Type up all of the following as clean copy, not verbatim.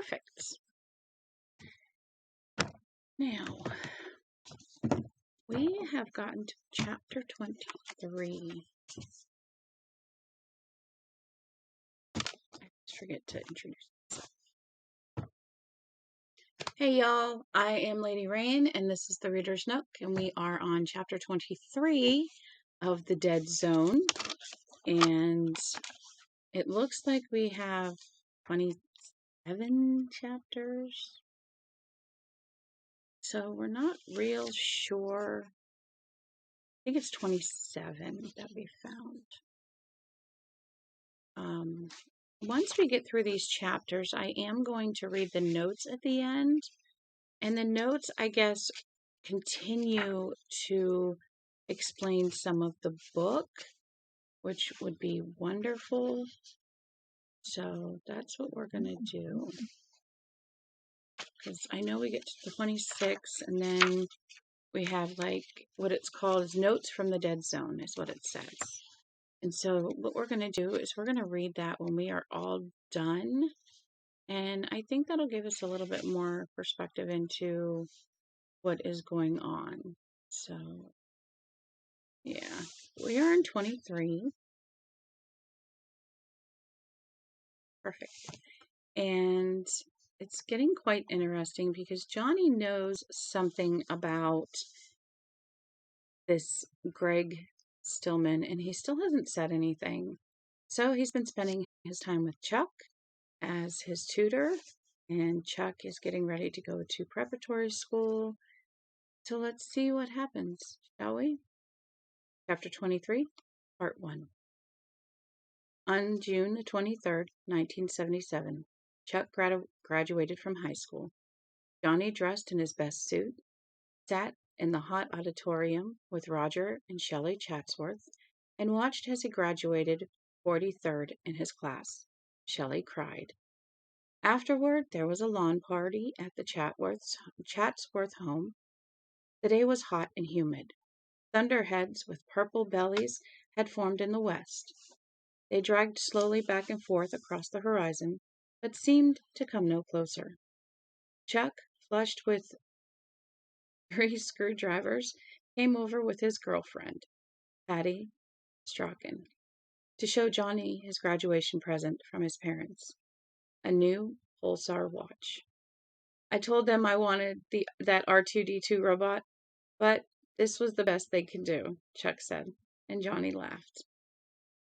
Perfect. Now, we have gotten to chapter 23. I forget to introduce myself. Hey y'all, I am Lady Rain, and this is the Reader's Nook, and we are on chapter 23 of the Dead Zone, and it looks like we have 27 chapters, so we're not real sure. I think it's 27 that we found. Once we get through these chapters, I am going to read the notes at the end. And the notes, I guess, continue to explain some of the book, which would be wonderful. So that's what we're going to do. Because I know we get to 26, and then we have like what it's called is Notes from the Dead Zone is what it says. And so what we're going to do is we're going to read that when we are all done. And I think that'll give us a little bit more perspective into what is going on. So, yeah, we are in 23. Perfect. And it's getting quite interesting because Johnny knows something about this Greg Stillman, and he still hasn't said anything. So he's been spending his time with Chuck as his tutor, and Chuck is getting ready to go to preparatory school. So let's see what happens, shall we? Chapter 23, Part 1. On June the 23rd, 1977, Chuck graduated from high school. Johnny, dressed in his best suit, sat in the hot auditorium with Roger and Shelley Chatsworth and watched as he graduated 43rd in his class. Shelley cried. Afterward, there was a lawn party at the Chatsworth home. The day was hot and humid. Thunderheads with purple bellies had formed in the west. They dragged slowly back and forth across the horizon, but seemed to come no closer. Chuck, flushed with 3 screwdrivers, came over with his girlfriend, Patty Strachan, to show Johnny his graduation present from his parents, a new Pulsar watch. I told them I wanted that R2-D2 robot, but this was the best they could do, Chuck said, and Johnny laughed.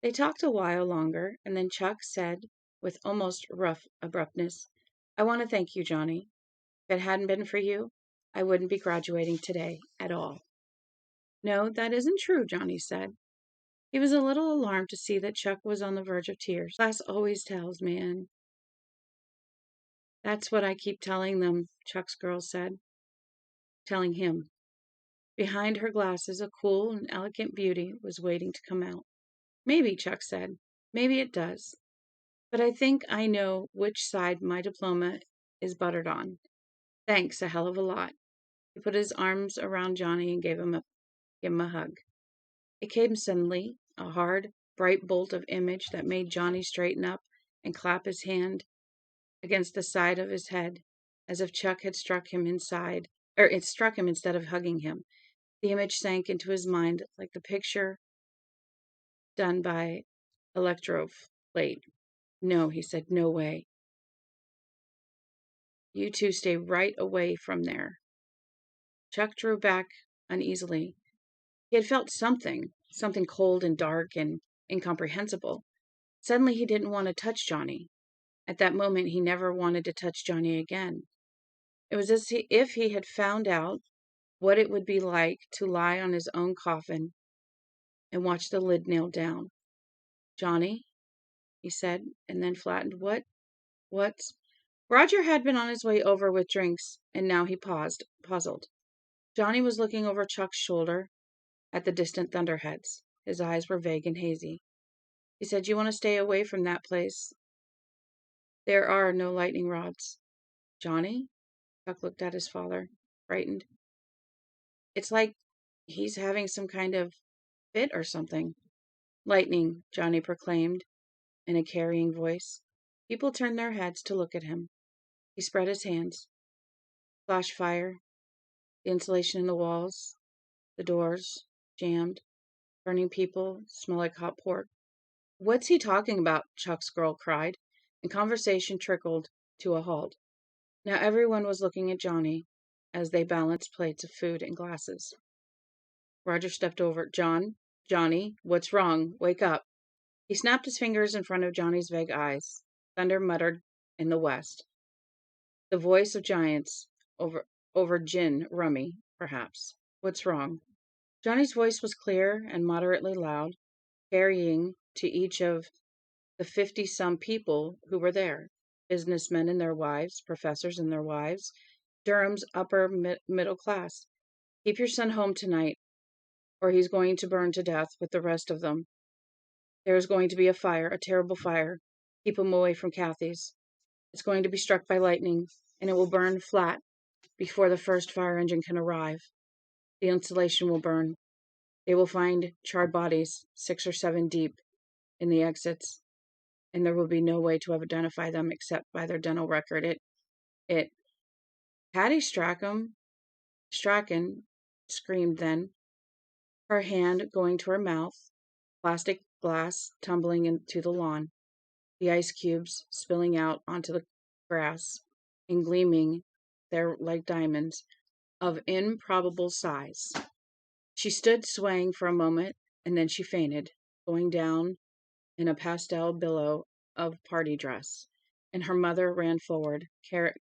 They talked a while longer, and then Chuck said, with almost rough abruptness, I want to thank you, Johnny. If it hadn't been for you, I wouldn't be graduating today at all. No, that isn't true, Johnny said. He was a little alarmed to see that Chuck was on the verge of tears. Class always tells, man. That's what I keep telling them, Chuck's girl said. Telling him. Behind her glasses, a cool and elegant beauty was waiting to come out. Maybe, Chuck said. Maybe it does. But I think I know which side my diploma is buttered on. Thanks a hell of a lot. He put his arms around Johnny and gave him a hug. It came suddenly, a hard, bright bolt of image that made Johnny straighten up and clap his hand against the side of his head, as if Chuck had struck him instead of hugging him. The image sank into his mind like the picture done by electroplate. No, he said, no way. You two stay right away from there. Chuck drew back uneasily. He had felt something cold and dark and incomprehensible. Suddenly he didn't want to touch Johnny. At that moment, he never wanted to touch Johnny again. It was as if he had found out what it would be like to lie on his own coffin and watch the lid nailed down. Johnny, he said, and then flattened. What? Roger had been on his way over with drinks, and now he puzzled. Johnny was looking over Chuck's shoulder at the distant thunderheads. His eyes were vague and hazy. He said, you want to stay away from that place? There are no lightning rods. Johnny? Chuck looked at his father, frightened. It's like he's having some kind of fit or something. Lightning, Johnny proclaimed in a carrying voice. People turned their heads to look at him. He spread his hands. Flash fire, the insulation in the walls, the doors, jammed, burning people, smell like hot pork. What's he talking about? Chuck's girl cried, and conversation trickled to a halt. Now everyone was looking at Johnny as they balanced plates of food and glasses. Roger stepped over. Johnny, what's wrong? Wake up. He snapped his fingers in front of Johnny's vague eyes. Thunder muttered in the west. The voice of giants over gin rummy, perhaps. What's wrong? Johnny's voice was clear and moderately loud, carrying to each of the 50-some people who were there. Businessmen and their wives, professors and their wives, Durham's upper middle class. Keep your son home tonight, or he's going to burn to death with the rest of them. There is going to be a fire, a terrible fire. Keep him away from Kathy's. It's going to be struck by lightning, and it will burn flat before the first fire engine can arrive. The insulation will burn. They will find charred bodies, 6 or 7 deep, in the exits, and there will be no way to identify them except by their dental record. Patty Strachan screamed then, her hand going to her mouth, plastic glass tumbling into the lawn, the ice cubes spilling out onto the grass and gleaming there like diamonds of improbable size. She stood swaying for a moment, and then she fainted, going down in a pastel billow of party dress, and her mother ran forward,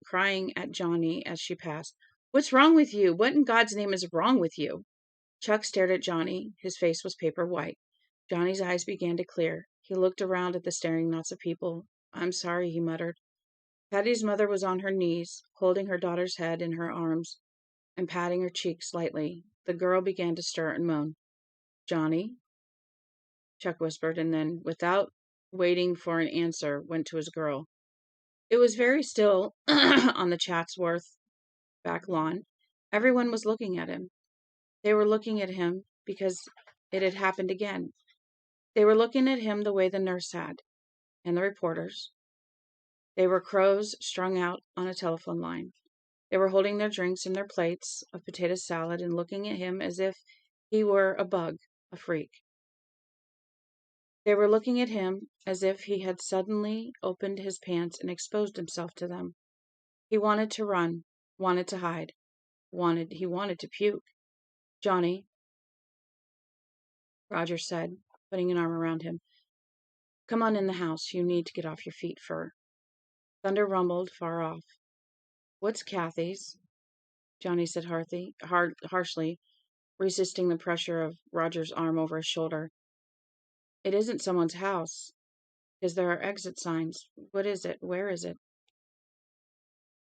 crying at Johnny as she passed. What's wrong with you? What in God's name is wrong with you? Chuck stared at Johnny. His face was paper white. Johnny's eyes began to clear. He looked around at the staring knots of people. I'm sorry, he muttered. Patty's mother was on her knees, holding her daughter's head in her arms and patting her cheek slightly. The girl began to stir and moan. Johnny, Chuck whispered, and then, without waiting for an answer, went to his girl. It was very still on the Chatsworth back lawn. Everyone was looking at him. They were looking at him because it had happened again. They were looking at him the way the nurse had, and the reporters. They were crows strung out on a telephone line. They were holding their drinks and their plates of potato salad and looking at him as if he were a bug, a freak. They were looking at him as if he had suddenly opened his pants and exposed himself to them. He wanted to run, wanted to hide, he wanted to puke. Johnny, Roger said, putting an arm around him. Come on in the house. You need to get off your feet for... Thunder rumbled far off. What's Kathy's? Johnny said harshly, resisting the pressure of Roger's arm over his shoulder. It isn't someone's house, because there are exit signs. What is it? Where is it?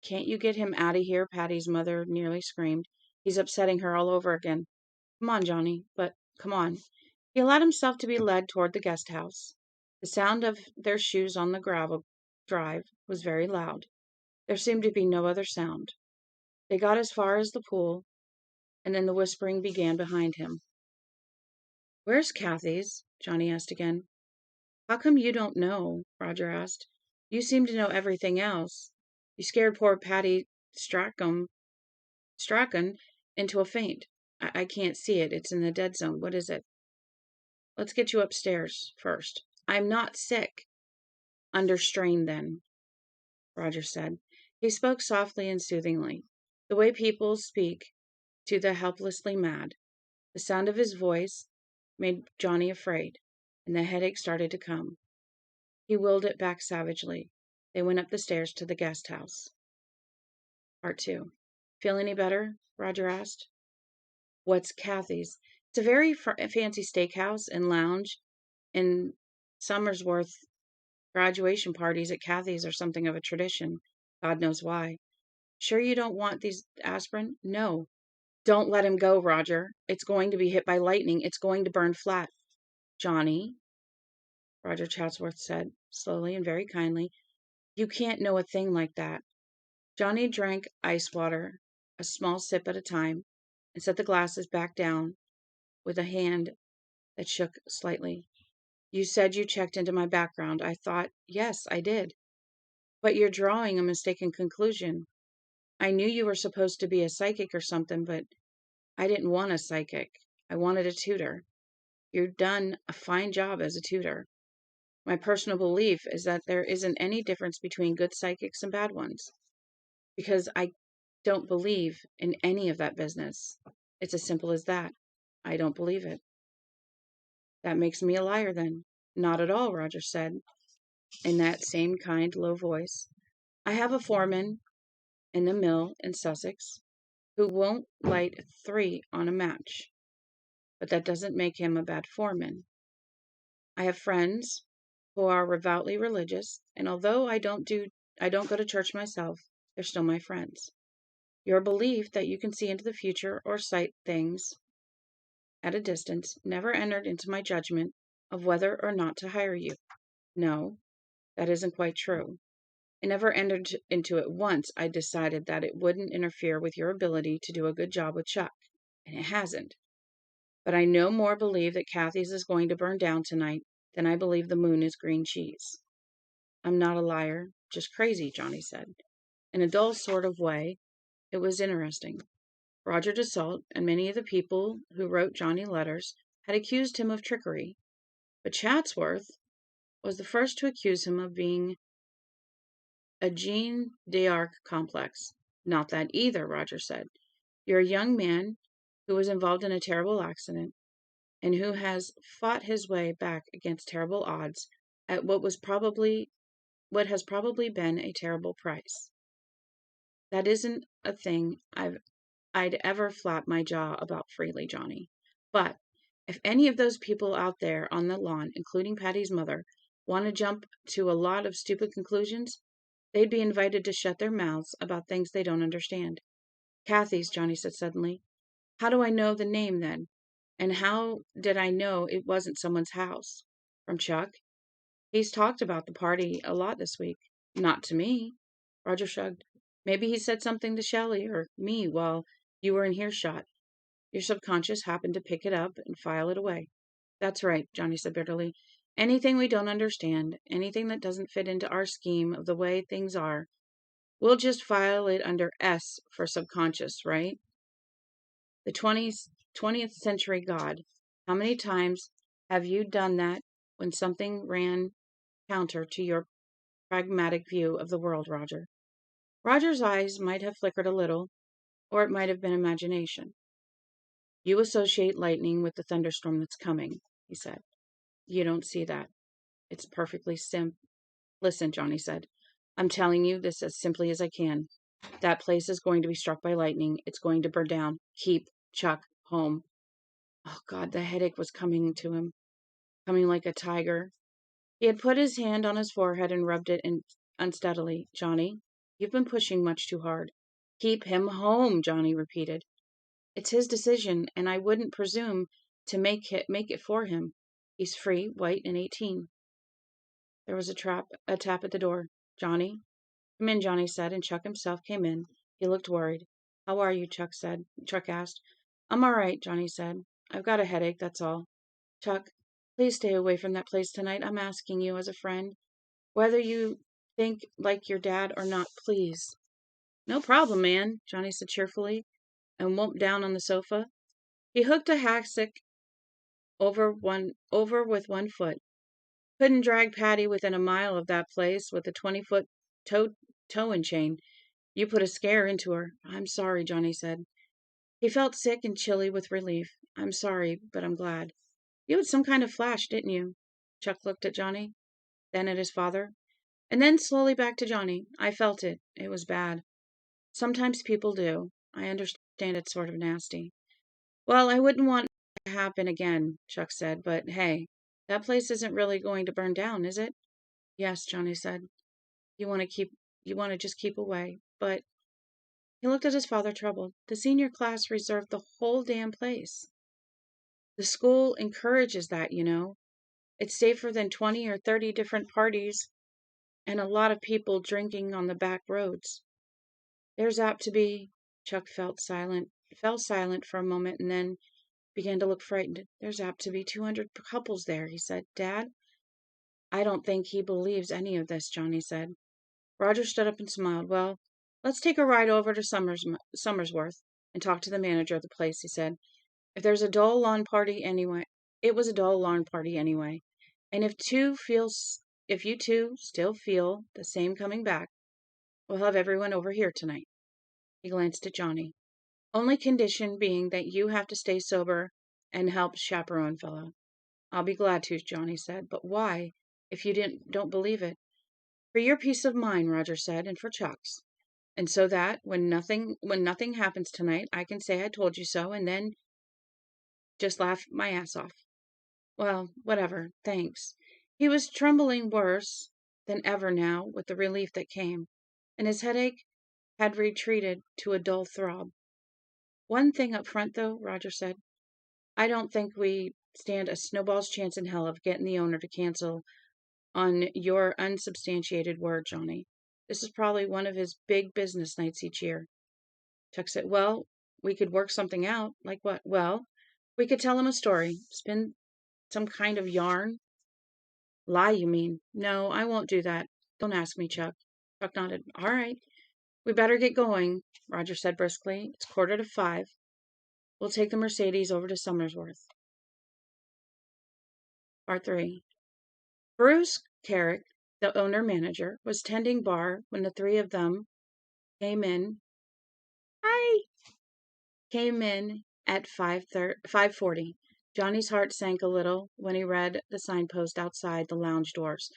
Can't you get him out of here? Patty's mother nearly screamed. He's upsetting her all over again. Come on, Johnny, but come on. He allowed himself to be led toward the guest house. The sound of their shoes on the gravel drive was very loud. There seemed to be no other sound. They got as far as the pool, and then the whispering began behind him. Where's Kathy's? Johnny asked again. How come you don't know? Roger asked. You seem to know everything else. You scared poor Patty Strachan into a faint. I can't see it. It's in the dead zone. What is it? Let's get you upstairs first. I'm not sick. Under strain, then, Roger said. He spoke softly and soothingly, the way people speak to the helplessly mad. The sound of his voice made Johnny afraid, and the headache started to come. He willed it back savagely. They went up the stairs to the guest house. Part 2. Feel any better? Roger asked. What's Kathy's? It's a very fancy steakhouse and lounge, and Summersworth graduation parties at Kathy's are something of a tradition. God knows why. Sure you don't want these aspirin? No. Don't let him go, Roger. It's going to be hit by lightning. It's going to burn flat. Johnny, Roger Chatsworth said, slowly and very kindly, you can't know a thing like that. Johnny drank ice water, a small sip at a time, and set the glasses back down with a hand that shook slightly. You said you checked into my background. I thought, yes, I did. But you're drawing a mistaken conclusion. I knew you were supposed to be a psychic or something, but I didn't want a psychic. I wanted a tutor. You've done a fine job as a tutor. My personal belief is that there isn't any difference between good psychics and bad ones, because I don't believe in any of that business. It's as simple as that. I don't believe it. That makes me a liar then. Not at all, Roger said, in that same kind, low voice. I have a foreman in the mill in Sussex who won't light 3 on a match, but that doesn't make him a bad foreman. I have friends who are devoutly religious, and although I don't go to church myself, they're still my friends. Your belief that you can see into the future or sight things at a distance never entered into my judgment of whether or not to hire you. No, that isn't quite true. It never entered into it once I decided that it wouldn't interfere with your ability to do a good job with Chuck, and it hasn't. But I no more believe that Kathy's is going to burn down tonight than I believe the moon is green cheese. I'm not a liar, just crazy, Johnny said. In a dull sort of way, it was interesting. Roger Dassault and many of the people who wrote Johnny letters had accused him of trickery, but Chatsworth was the first to accuse him of being a Jeanne d'Arc complex. Not that either, Roger said. You're a young man who was involved in a terrible accident and who has fought his way back against terrible odds at what has probably been a terrible price. That isn't a thing I'd ever flap my jaw about freely, Johnny. But if any of those people out there on the lawn, including Patty's mother, want to jump to a lot of stupid conclusions, they'd be invited to shut their mouths about things they don't understand. Kathy's, Johnny said suddenly. How do I know the name then? And how did I know it wasn't someone's house? From Chuck? He's talked about the party a lot this week. Not to me. Roger shrugged. Maybe he said something to Shelley or me while you were in earshot. Your subconscious happened to pick it up and file it away. That's right, Johnny said bitterly. Anything we don't understand, anything that doesn't fit into our scheme of the way things are, we'll just file it under S for subconscious, right? The 20th century God. How many times have you done that when something ran counter to your pragmatic view of the world, Roger? Roger's eyes might have flickered a little, or it might have been imagination. You associate lightning with the thunderstorm that's coming, he said. You don't see that. It's perfectly simple. Listen, Johnny said. I'm telling you this as simply as I can. That place is going to be struck by lightning. It's going to burn down. Keep Chuck home. Oh, God, the headache was coming to him, coming like a tiger. He had put his hand on his forehead and rubbed it unsteadily. Johnny, you've been pushing much too hard. Keep him home, Johnny repeated. It's his decision, and I wouldn't presume to make it for him. He's free, white, and 18. There was a tap at the door. Johnny? Come in, Johnny said, and Chuck himself came in. He looked worried. How are you, Chuck asked. I'm all right, Johnny said. I've got a headache, that's all. Chuck, please stay away from that place tonight. I'm asking you as a friend. Whether you think like your dad or not, please. No problem, man, Johnny said cheerfully, and whomped down on the sofa. He hooked a hassock over with one foot. Couldn't drag Patty within a mile of that place with a 20-foot towing chain. You put a scare into her. I'm sorry, Johnny said. He felt sick and chilly with relief. I'm sorry, but I'm glad. You had some kind of flash, didn't you? Chuck looked at Johnny, then at his father, and then slowly back to Johnny. I felt it. It was bad. Sometimes people do. I understand it's sort of nasty. Well, I wouldn't want it to happen again, Chuck said, but hey, that place isn't really going to burn down, is it? Yes, Johnny said. You want to just keep away. But he looked at his father troubled. The senior class reserved the whole damn place. The school encourages that, you know. It's safer than 20 or 30 different parties and a lot of people drinking on the back roads. There's apt to be, Chuck fell silent for a moment and then began to look frightened. There's apt to be 200 couples there, he said. Dad? I don't think he believes any of this, Johnny said. Roger stood up and smiled. Well, let's take a ride over to Summersworth and talk to the manager of the place, he said. If there's a dull lawn party anyway, it was a dull lawn party anyway. And if you two still feel the same coming back, we'll have everyone over here tonight. He glanced at Johnny. Only condition being that you have to stay sober and help chaperone fellow. I'll be glad to, Johnny said. But why, if you don't believe it? For your peace of mind, Roger said, and for Chuck's. And so that when nothing happens tonight, I can say I told you so and then just laugh my ass off. Well, whatever, thanks. He was trembling worse than ever now with the relief that came, and his headache had retreated to a dull throb. One thing up front, though, Roger said. I don't think we stand a snowball's chance in hell of getting the owner to cancel on your unsubstantiated word, Johnny. This is probably one of his big business nights each year. Chuck said, well, we could work something out. Like what? Well, we could tell him a story, spin some kind of yarn. Lie, you mean? No, I won't do that. Don't ask me, Chuck. Chuck nodded. All right. We better get going, Roger said briskly. It's 5:15. We'll take the Mercedes over to Summersworth. Part 3. Bruce Carrick, the owner-manager, was tending bar when the three of them came in. Came in at 5:40. Johnny's heart sank a little when he read the signpost outside the lounge doors.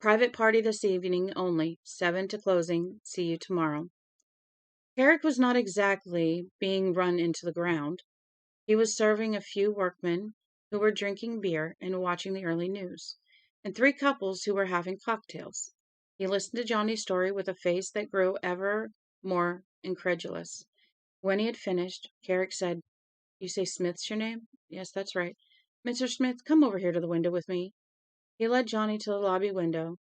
Private party this evening only. 7 to closing. See you tomorrow. Carrick was not exactly being run into the ground. He was serving a few workmen who were drinking beer and watching the early news, and 3 couples who were having cocktails. He listened to Johnny's story with a face that grew ever more incredulous. When he had finished, Carrick said, You say Smith's your name? Yes, that's right. Mr. Smith, come over here to the window with me. He led Johnny to the lobby window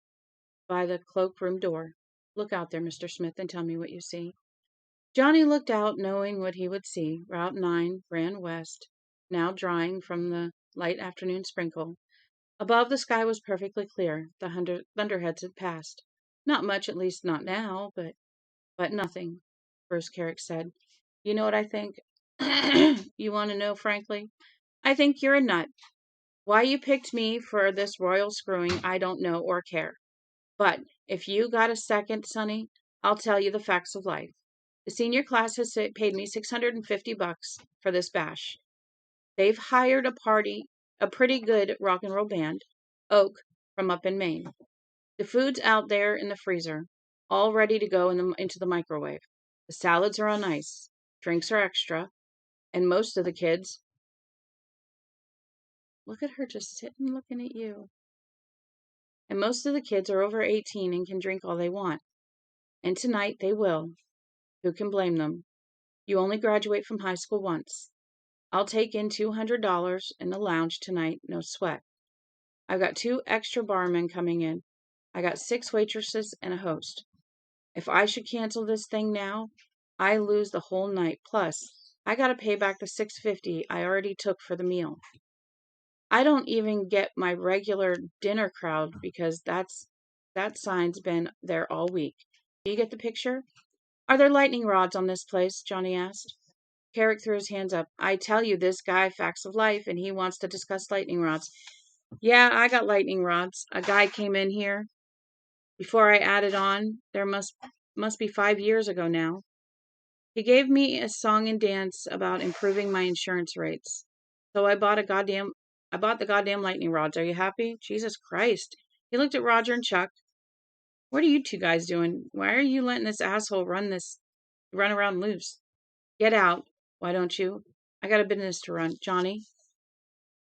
by the cloakroom door. Look out there, Mr. Smith, and tell me what you see. Johnny looked out, knowing what he would see. Route 9 ran west, now drying from the light afternoon sprinkle. Above, the sky was perfectly clear. The thunderheads had passed. Not much, at least not now, but nothing, Bruce Carrick said. You know what I think? You want to know, frankly? I think you're a nut. Why you picked me for this royal screwing, I don't know or care. But if you got a second, Sonny, I'll tell you the facts of life. The senior class has paid me $650 for this bash. They've hired a pretty good rock and roll band, Oak, from up in Maine. The food's out there in the freezer, all ready to go into the microwave. The salads are on ice. Drinks are extra. And most of the kids, look at her just sitting looking at you. And most of the kids are over 18 and can drink all they want. And tonight they will. Who can blame them? You only graduate from high school once. I'll take in $200 in the lounge tonight, no sweat. I've got 2 extra barmen coming in. I got 6 waitresses and a host. If I should cancel this thing now, I lose the whole night. Plus, I gotta pay back the $650 I already took for the meal. I don't even get my regular dinner crowd because that sign's been there all week. Do you get the picture? Are there lightning rods on this place? Johnny asked. Carrick threw his hands up. I tell you, this guy, facts of life, and he wants to discuss lightning rods. Yeah, I got lightning rods. A guy came in here before I added on. There must be 5 years ago now. He gave me a song and dance about improving my insurance rates. So I bought the goddamn lightning rods. Are you happy? Jesus Christ. He looked at Roger and Chuck. What are you 2 guys doing? Why are you letting this asshole run around loose? Get out. Why don't you? I got a business to run. Johnny,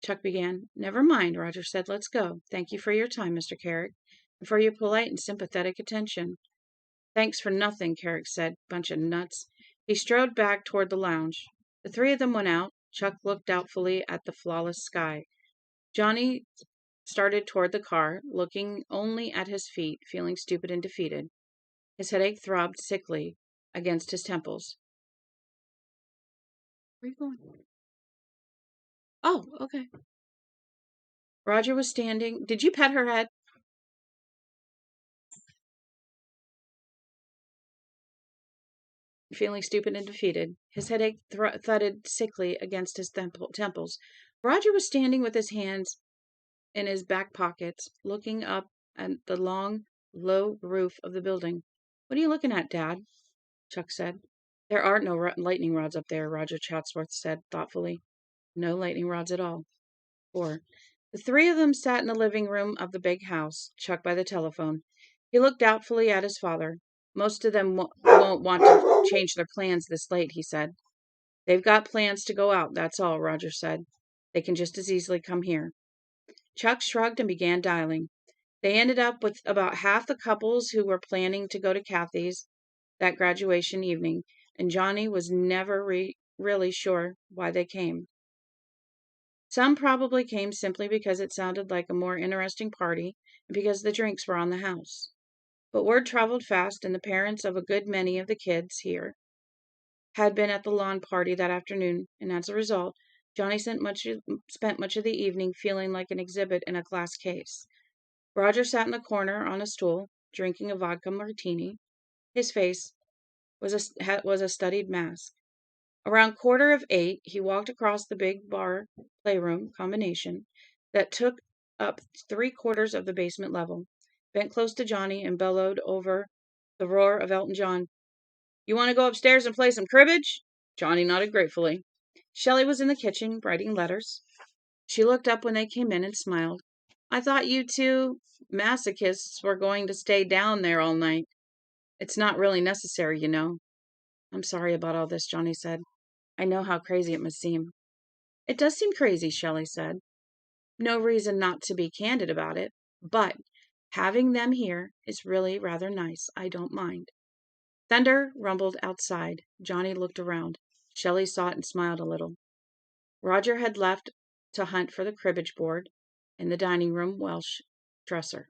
Chuck began. Never mind, Roger said. Let's go. Thank you for your time, Mr. Carrick, and for your polite and sympathetic attention. Thanks for nothing, Carrick said. Bunch of nuts. He strode back toward the lounge. The 3 of them went out. Chuck looked doubtfully at the flawless sky. Johnny started toward the car, looking only at his feet, feeling stupid and defeated. His headache throbbed sickly against his temples. Where are you going? Oh, okay. Roger was standing. Did you pet her head? feeling stupid and defeated. His headache thudded sickly against his temples. Roger was standing with his hands in his back pockets, looking up at the long, low roof of the building. "What are you looking at, Dad?" Chuck said. "There aren't no lightning rods up there," Roger Chatsworth said thoughtfully. "No lightning rods at all." 4. The three of them sat in the living room of the big house, Chuck by the telephone. He looked doubtfully at his father. "Most of them won't want to change their plans this late," he said. "They've got plans to go out, that's all," Roger said. "They can just as easily come here." Chuck shrugged and began dialing. They ended up with about half the couples who were planning to go to Kathy's that graduation evening, and Johnny was never really sure why they came. Some probably came simply because it sounded like a more interesting party and because the drinks were on the house. But word traveled fast, and the parents of a good many of the kids here had been at the lawn party that afternoon, and as a result, Johnny spent much of the evening feeling like an exhibit in a glass case. Roger sat in the corner on a stool, drinking a vodka martini. His face was a studied mask. Around 7:45, he walked across the big bar playroom combination that took up 3/4 of the basement level, bent close to Johnny, and bellowed over the roar of Elton John, "You want to go upstairs and play some cribbage?" Johnny nodded gratefully. Shelley was in the kitchen, writing letters. She looked up when they came in and smiled. "I thought you two masochists were going to stay down there all night. It's not really necessary, you know." "I'm sorry about all this," Johnny said. "I know how crazy it must seem." "It does seem crazy," Shelley said. "No reason not to be candid about it. But having them here is really rather nice. I don't mind." Thunder rumbled outside. Johnny looked around. Shelley saw it and smiled a little. Roger had left to hunt for the cribbage board in the dining room Welsh dresser.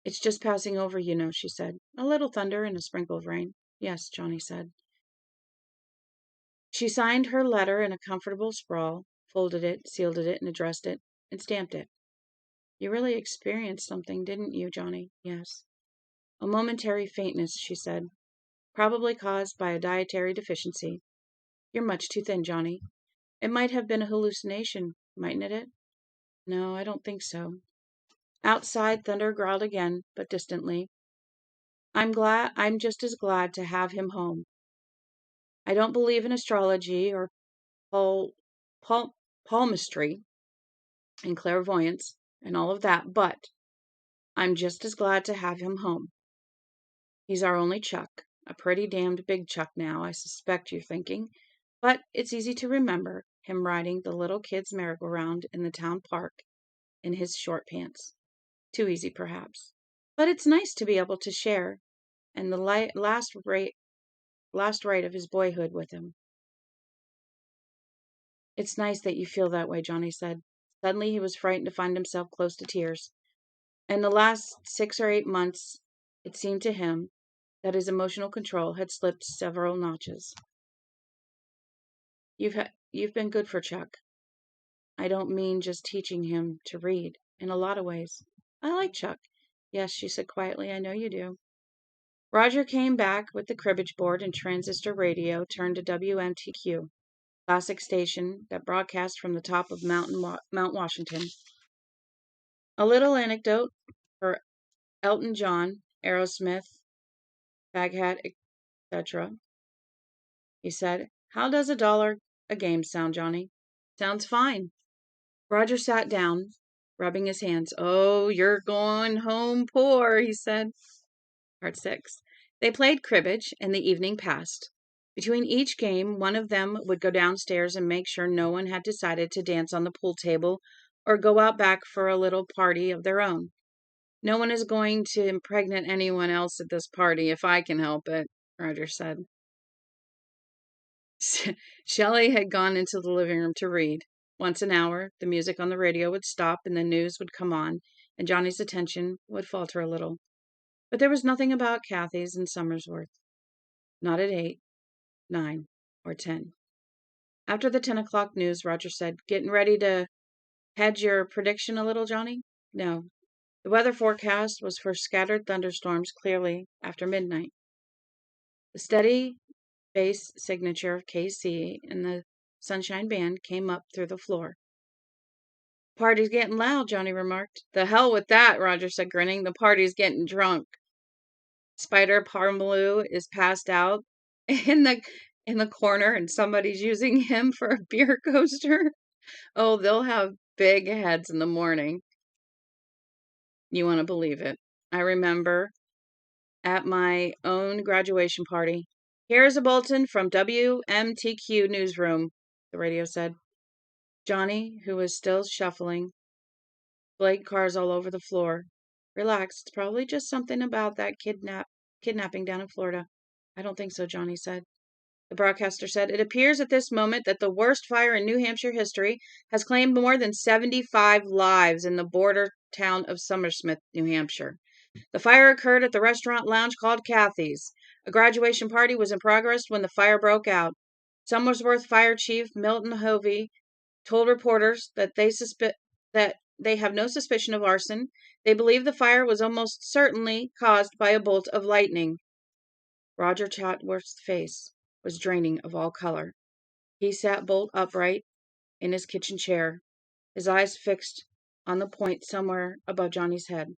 "It's just passing over, you know," she said. "A little thunder and a sprinkle of rain." "Yes," Johnny said. She signed her letter in a comfortable sprawl, folded it, sealed it, and addressed it, and stamped it. "You really experienced something, didn't you, Johnny?" "Yes." "A momentary faintness," she said. "Probably caused by a dietary deficiency." "You're much too thin, Johnny." "It might have been a hallucination, mightn't it?" "No, I don't think so." Outside, thunder growled again, but distantly. I'm just as glad to have him home. I don't believe in astrology or pal- pal- palmistry and clairvoyance and all of that, but I'm just as glad to have him home. He's our only Chuck, a pretty damned big Chuck now, I suspect you're thinking, but it's easy to remember him riding the little kids' merry-go-round in the town park in his short pants. Too easy, perhaps. But it's nice to be able to share in the last rite of his boyhood with him. "It's nice that you feel that way," Johnny said. Suddenly he was frightened to find himself close to tears. In the last 6 or 8 months, it seemed to him that his emotional control had slipped several notches. You've been good for Chuck. I don't mean just teaching him to read. In a lot of ways. I like Chuck." "Yes," she said quietly, "I know you do." Roger came back with the cribbage board and transistor radio turned to WMTQ, classic station that broadcast from the top of Mount Washington. "A little anecdote for Elton John, Aerosmith, Baghat, etc." he said. "How does $1 a game sound, Johnny?" "Sounds fine." Roger sat down, rubbing his hands. "Oh, you're going home poor," he said. Part 6. They played cribbage, and the evening passed. Between each game, one of them would go downstairs and make sure no one had decided to dance on the pool table or go out back for a little party of their own. "No one is going to impregnate anyone else at this party if I can help it," Roger said. Shelley had gone into the living room to read. Once an hour, the music on the radio would stop and the news would come on, and Johnny's attention would falter a little. But there was nothing about Kathy's in Somersworth. Not at 8, 9, or 10. After the 10 o'clock news, Roger said, "Getting ready to hedge your prediction a little, Johnny?" "No." The weather forecast was for scattered thunderstorms clearly after midnight. The steady bass signature of KC and the Sunshine Band came up through the floor. "Party's getting loud," Johnny remarked. "The hell with that," Roger said, grinning. "The party's getting drunk. Spider Parmalu is passed out in the corner and somebody's using him for a beer coaster. Oh, they'll have big heads in the morning." You want to believe it. I remember at my own graduation party. "Here's a bulletin from WMTQ Newsroom," the radio said. Johnny, who was still shuffling, Blake cars all over the floor. "Relax, it's probably just something about that kidnapping down in Florida." "I don't think so," Johnny said. The broadcaster said, "It appears at this moment that the worst fire in New Hampshire history has claimed more than 75 lives in the border town of Somersmith, New Hampshire. The fire occurred at the restaurant lounge called Kathy's. A graduation party was in progress when the fire broke out. Somersworth Fire Chief Milton Hovey told reporters that they have no suspicion of arson. They believe the fire was almost certainly caused by a bolt of lightning." Roger Chatworth's face was draining of all color. He sat bolt upright in his kitchen chair, his eyes fixed on the point somewhere above Johnny's head.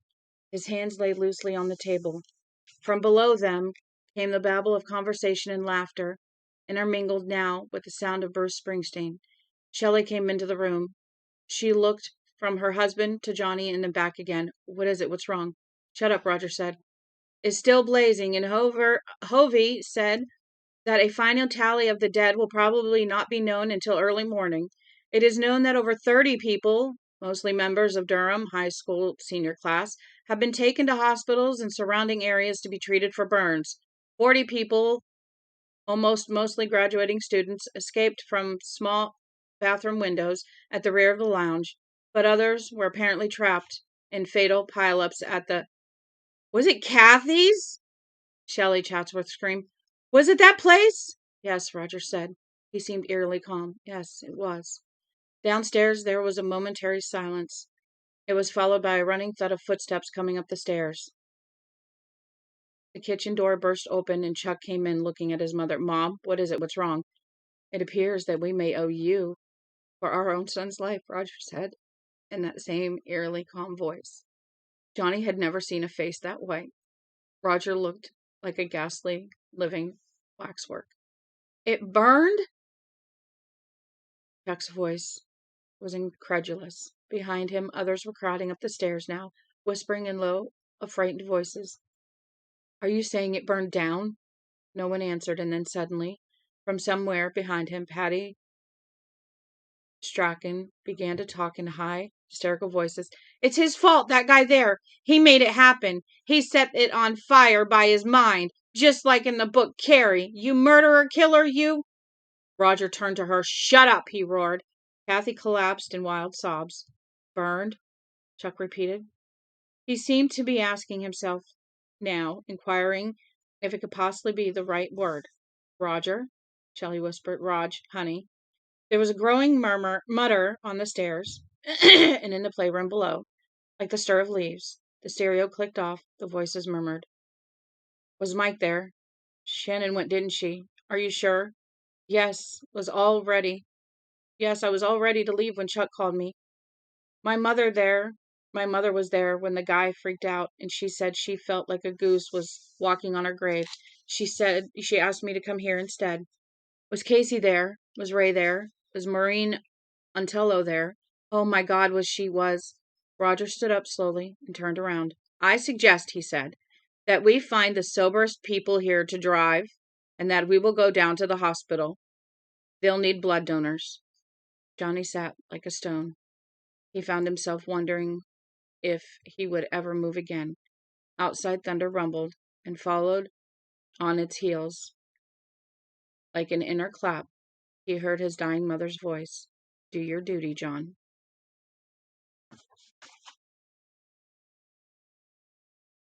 His hands lay loosely on the table. From below them came the babble of conversation and laughter, intermingled now with the sound of Bruce Springsteen. Shelley came into the room. She looked from her husband to Johnny and then back again. "What is it? What's wrong?" "Shut up," Roger said. "Is still blazing, and Hovey said that a final tally of the dead will probably not be known until early morning. It is known that over 30 people, mostly members of Durham High School senior class, have been taken to hospitals and surrounding areas to be treated for burns. 40 people, mostly graduating students, escaped from small bathroom windows at the rear of the lounge, but others were apparently trapped in fatal pileups at the—" "Was it Kathy's?" Shelley Chatsworth screamed. "Was it that place?" "Yes," Roger said. He seemed eerily calm. "Yes, it was." Downstairs there was a momentary silence. It was followed by a running thud of footsteps coming up the stairs. The kitchen door burst open and Chuck came in looking at his mother. "Mom, what is it? What's wrong?" "It appears that we may owe you for our own son's life," Roger said in that same eerily calm voice. Johnny had never seen a face that white. Roger looked like a ghastly, living waxwork. "It burned?" Chuck's voice was incredulous. Behind him, others were crowding up the stairs now, whispering in low, affrighted voices. "Are you saying it burned down?" No one answered, and then suddenly, from somewhere behind him, Patty Strachan began to talk in high, hysterical voices. "It's his fault, that guy there. He made it happen. He set it on fire by his mind, just like in the book Carrie. You murderer killer, you!" Roger turned to her. "Shut up," he roared. Kathy collapsed in wild sobs. "Burned?" Chuck repeated. He seemed to be asking himself now, inquiring if it could possibly be the right word. "Roger," Shelley whispered. "Rog, honey." There was a growing mutter on the stairs and in the playroom below, like the stir of leaves. The stereo clicked off. The voices murmured. "Was Mike there? Shannon went, didn't she? Are you sure?" Yes, I was all ready to leave when Chuck called me. My mother was there when the guy freaked out, and she said she felt like a goose was walking on her grave. She asked me to come here instead." "Was Casey there? Was Ray there? Was Maureen Untello there?" "Oh my God, was." Roger stood up slowly and turned around. "I suggest," he said, "that we find the soberest people here to drive, and that we will go down to the hospital. They'll need blood donors." Johnny sat like a stone. He found himself wondering if he would ever move again. Outside, thunder rumbled and followed on its heels. Like an inner clap, he heard his dying mother's voice. "Do your duty, John."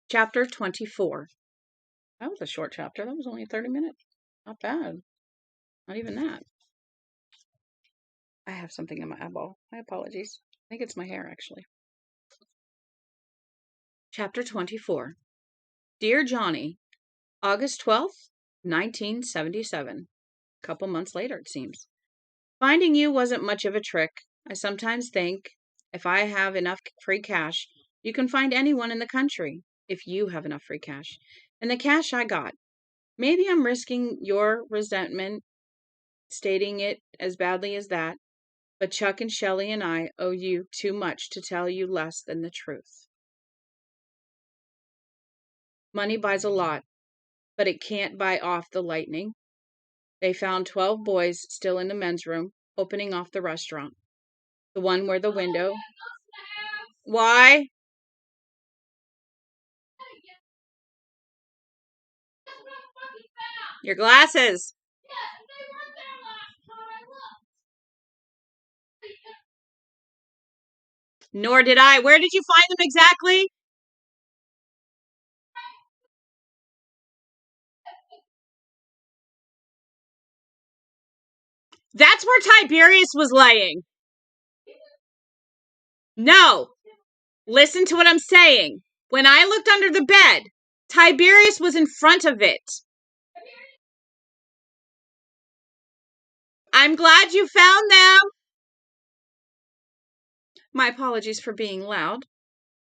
Chapter 24. That was a short chapter. That was only 30 minutes. Not bad. Not even that. I have something in my eyeball. My apologies. I think it's my hair, actually. Chapter 24. Dear Johnny, August 12th, 1977. A couple months later, it seems. Finding you wasn't much of a trick. I sometimes think if I have enough free cash, you can find anyone in the country if you have enough free cash. And the cash I got. Maybe I'm risking your resentment stating it as badly as that, but Chuck and Shelley and I owe you too much to tell you less than the truth. Money buys a lot, but it can't buy off the lightning. They found 12 boys still in the men's room, opening off the restaurant. The one where the window... Why? Your glasses. Nor did I. Where did you find them exactly? That's where Tiberius was laying. No. Listen to what I'm saying. When I looked under the bed, Tiberius was in front of it. I'm glad you found them. My apologies for being loud.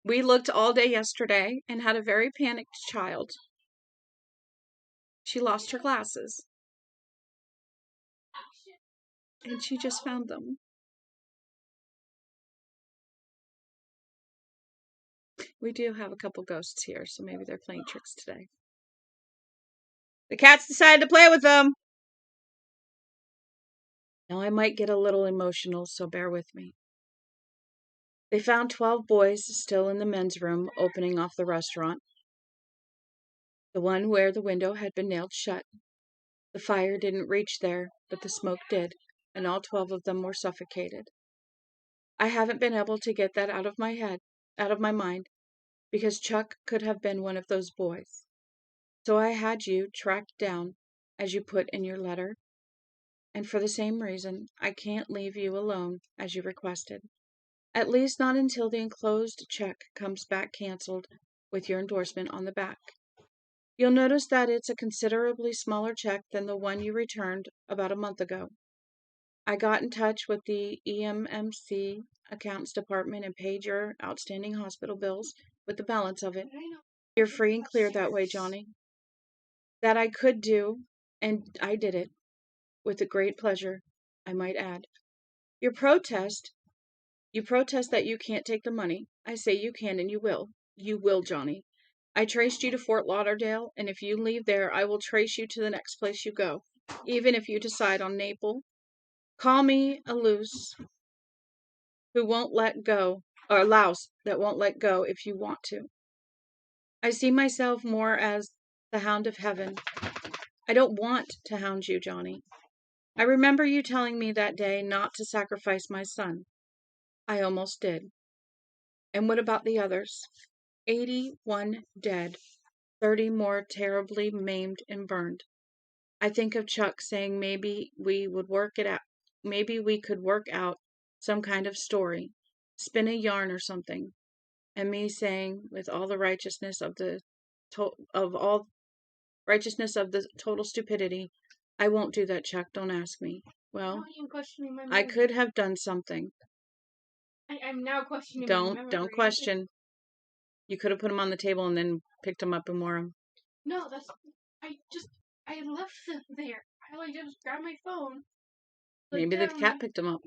We looked all day yesterday and had a very panicked child. She lost her glasses. And she just found them. We do have a couple ghosts here, so maybe they're playing tricks today. The cats decided to play with them. Now I might get a little emotional, so bear with me. They found 12 boys still in the men's room, opening off the restaurant. The one where the window had been nailed shut. The fire didn't reach there, but the smoke did, and all 12 of them were suffocated. I haven't been able to get that out of my mind, because Chuck could have been one of those boys. So I had you tracked down, as you put in your letter. And for the same reason, I can't leave you alone, as you requested. At least not until the enclosed check comes back canceled with your endorsement on the back. You'll notice that it's a considerably smaller check than the one you returned about a month ago. I got in touch with the EMMC accounts department and paid your outstanding hospital bills with the balance of it. You're free and clear that way, Johnny. That I could do, and I did it, with a great pleasure, I might add. You protest that you can't take the money. I say you can and you will. You will, Johnny. I traced you to Fort Lauderdale, and if you leave there, I will trace you to the next place you go, even if you decide on Naples. Call me a loose who won't let go, or a louse that won't let go if you want to. I see myself more as the hound of heaven. I don't want to hound you, Johnny. I remember you telling me that day not to sacrifice my son. I almost did. And what about the others? 81 dead, 30 more terribly maimed and burned. I think of Chuck saying maybe we could work out some kind of story, spin a yarn or something, and me saying with all the righteousness of the total stupidity, I won't do that, Chuck. Don't ask me. Well, I could have done something. I'm now questioning my memory. Don't question. You could have put them on the table and then picked them up and wore them. No, I left them there. I just grabbed my phone. Maybe the cat picked them up.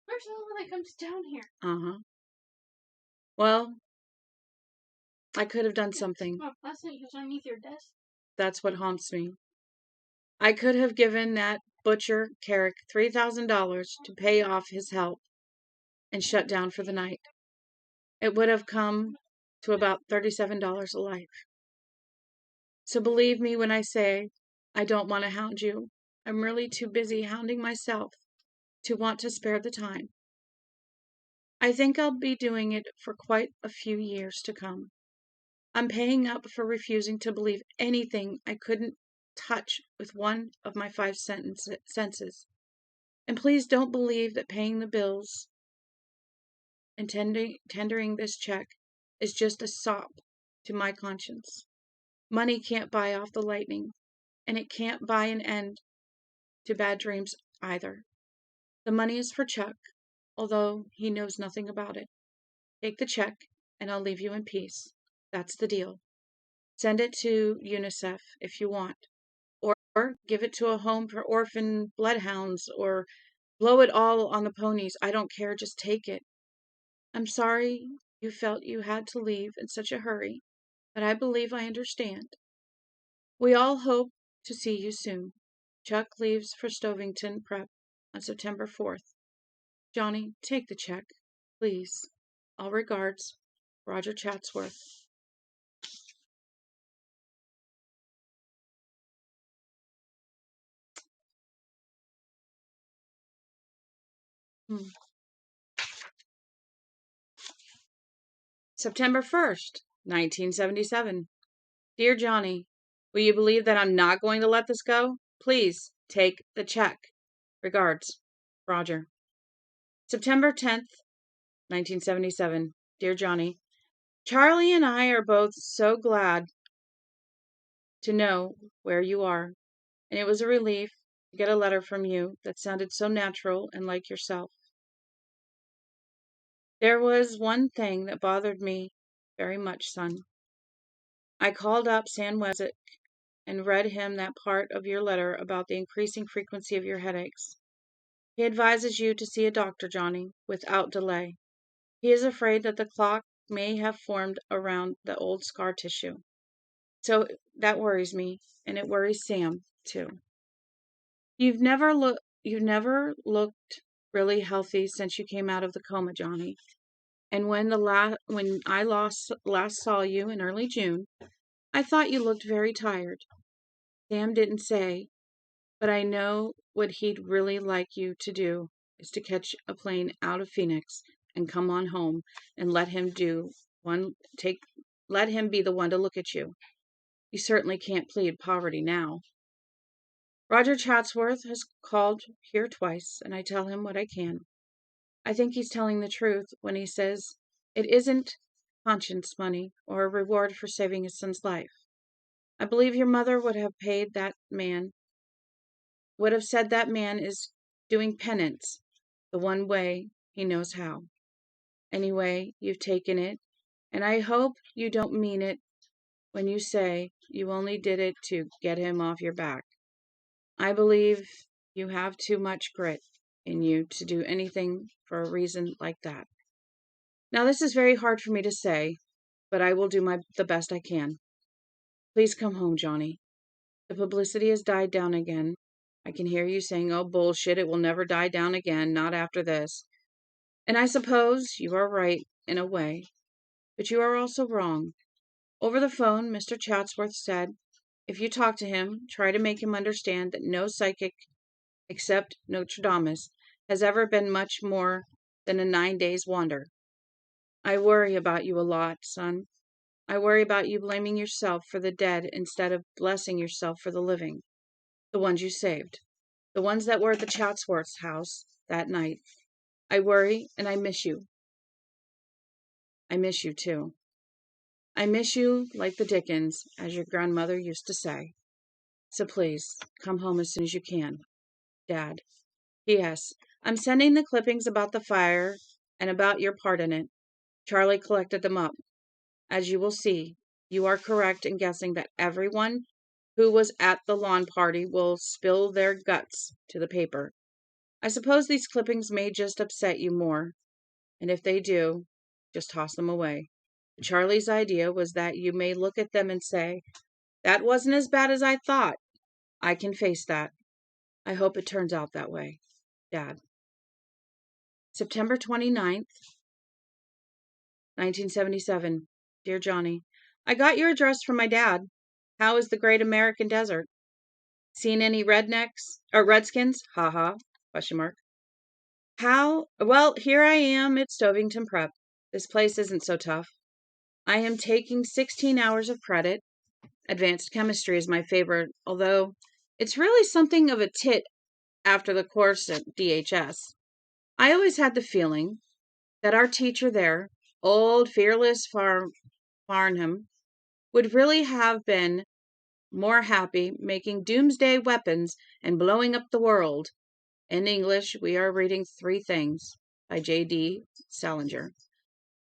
Where's the one that comes down here? Uh-huh. Well, I could have done something. Oh, last night he was underneath your desk. That's what haunts me. I could have given that butcher, Carrick, $3,000 to pay off his help and shut down for the night. It would have come to about $37 a life. So believe me when I say I don't want to hound you. I'm really too busy hounding myself to want to spare the time. I think I'll be doing it for quite a few years to come. I'm paying up for refusing to believe anything I couldn't touch with one of my 5 senses. And please don't believe that paying the bills and tendering this check is just a sop to my conscience. Money can't buy off the lightning, and it can't buy an end to bad dreams either. The money is for Chuck, although he knows nothing about it. Take the check, and I'll leave you in peace. That's the deal. Send it to UNICEF if you want, or give it to a home for orphan bloodhounds, or blow it all on the ponies. I don't care, just take it. I'm sorry you felt you had to leave in such a hurry, but I believe I understand. We all hope to see you soon. Chuck leaves for Stovington Prep on September 4th. Johnny, take the check, please. All regards, Roger Chatsworth. September 1st, 1977. Dear Johnny, will you believe that I'm not going to let this go? Please take the check. Regards, Roger. September 10th, 1977. Dear Johnny, Charlie and I are both so glad to know where you are, and it was a relief to get a letter from you that sounded so natural and like yourself. There was one thing that bothered me very much, son. I called up Sam Weswick and read him that part of your letter about the increasing frequency of your headaches. He advises you to see a doctor, Johnny, without delay. He is afraid that the clot may have formed around the old scar tissue. So that worries me, and it worries Sam, too. You've never looked really healthy since you came out of the coma, Johnny. And when I last saw you in early June, I thought you looked very tired. Sam didn't say, but I know what he'd really like you to do is to catch a plane out of Phoenix and come on home and let him be the one to look at you. You certainly can't plead poverty now. Roger Chatsworth has called here twice, and I tell him what I can. I think he's telling the truth when he says it isn't conscience money or a reward for saving his son's life. I believe your mother would have said that man is doing penance the one way he knows how. Anyway, you've taken it, and I hope you don't mean it when you say you only did it to get him off your back. I believe you have too much grit in you to do anything for a reason like that. Now, this is very hard for me to say, but I will do the best I can. Please come home, Johnny. The publicity has died down again. I can hear you saying, oh, bullshit, it will never die down again, not after this. And I suppose you are right in a way, but you are also wrong. Over the phone, Mr. Chatsworth said, if you talk to him, try to make him understand that no psychic, except Nostradamus, has ever been much more than a 9 days wonder. I worry about you a lot, son. I worry about you blaming yourself for the dead instead of blessing yourself for the living, the ones you saved, the ones that were at the Chatsworth's house that night. I worry, and I miss you. I miss you, too. I miss you like the Dickens, as your grandmother used to say. So please, come home as soon as you can. Dad. P.S. I'm sending the clippings about the fire and about your part in it. Charlie collected them up. As you will see, you are correct in guessing that everyone who was at the lawn party will spill their guts to the paper. I suppose these clippings may just upset you more, and if they do, just toss them away. Charlie's idea was that you may look at them and say, that wasn't as bad as I thought. I can face that. I hope it turns out that way. Dad. September 29th, 1977. Dear Johnny, I got your address from my dad. How is the great American desert? Seen any redskins? Ha ha, question mark. Well, here I am at Stovington Prep. This place isn't so tough. I am taking 16 hours of credit. Advanced chemistry is my favorite, although it's really something of a tit after the course at DHS. I always had the feeling that our teacher there, old fearless Farnham, would really have been more happy, making doomsday weapons and blowing up the world. In English, we are reading Three Things by J.D. Salinger.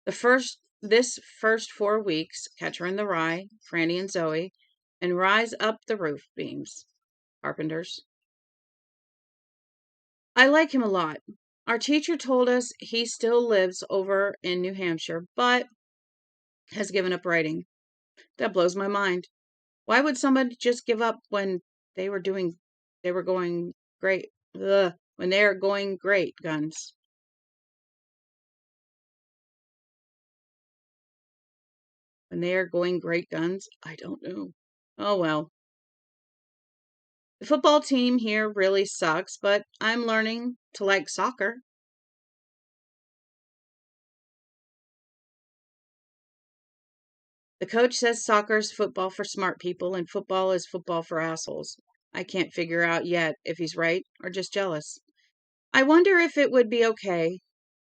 This first 4 weeks, Catcher in the Rye, Franny and Zoe, and Rise Up the Roof Beams, Carpenters. I like him a lot. Our teacher told us he still lives over in New Hampshire, but has given up writing. That blows my mind. Why would somebody just give up when they were going great? When they are going great guns. When they are going great guns? I don't know. Oh well. The football team here really sucks, but I'm learning to like soccer. The coach says soccer is football for smart people and football is football for assholes. I can't figure out yet if he's right or just jealous. I wonder if it would be okay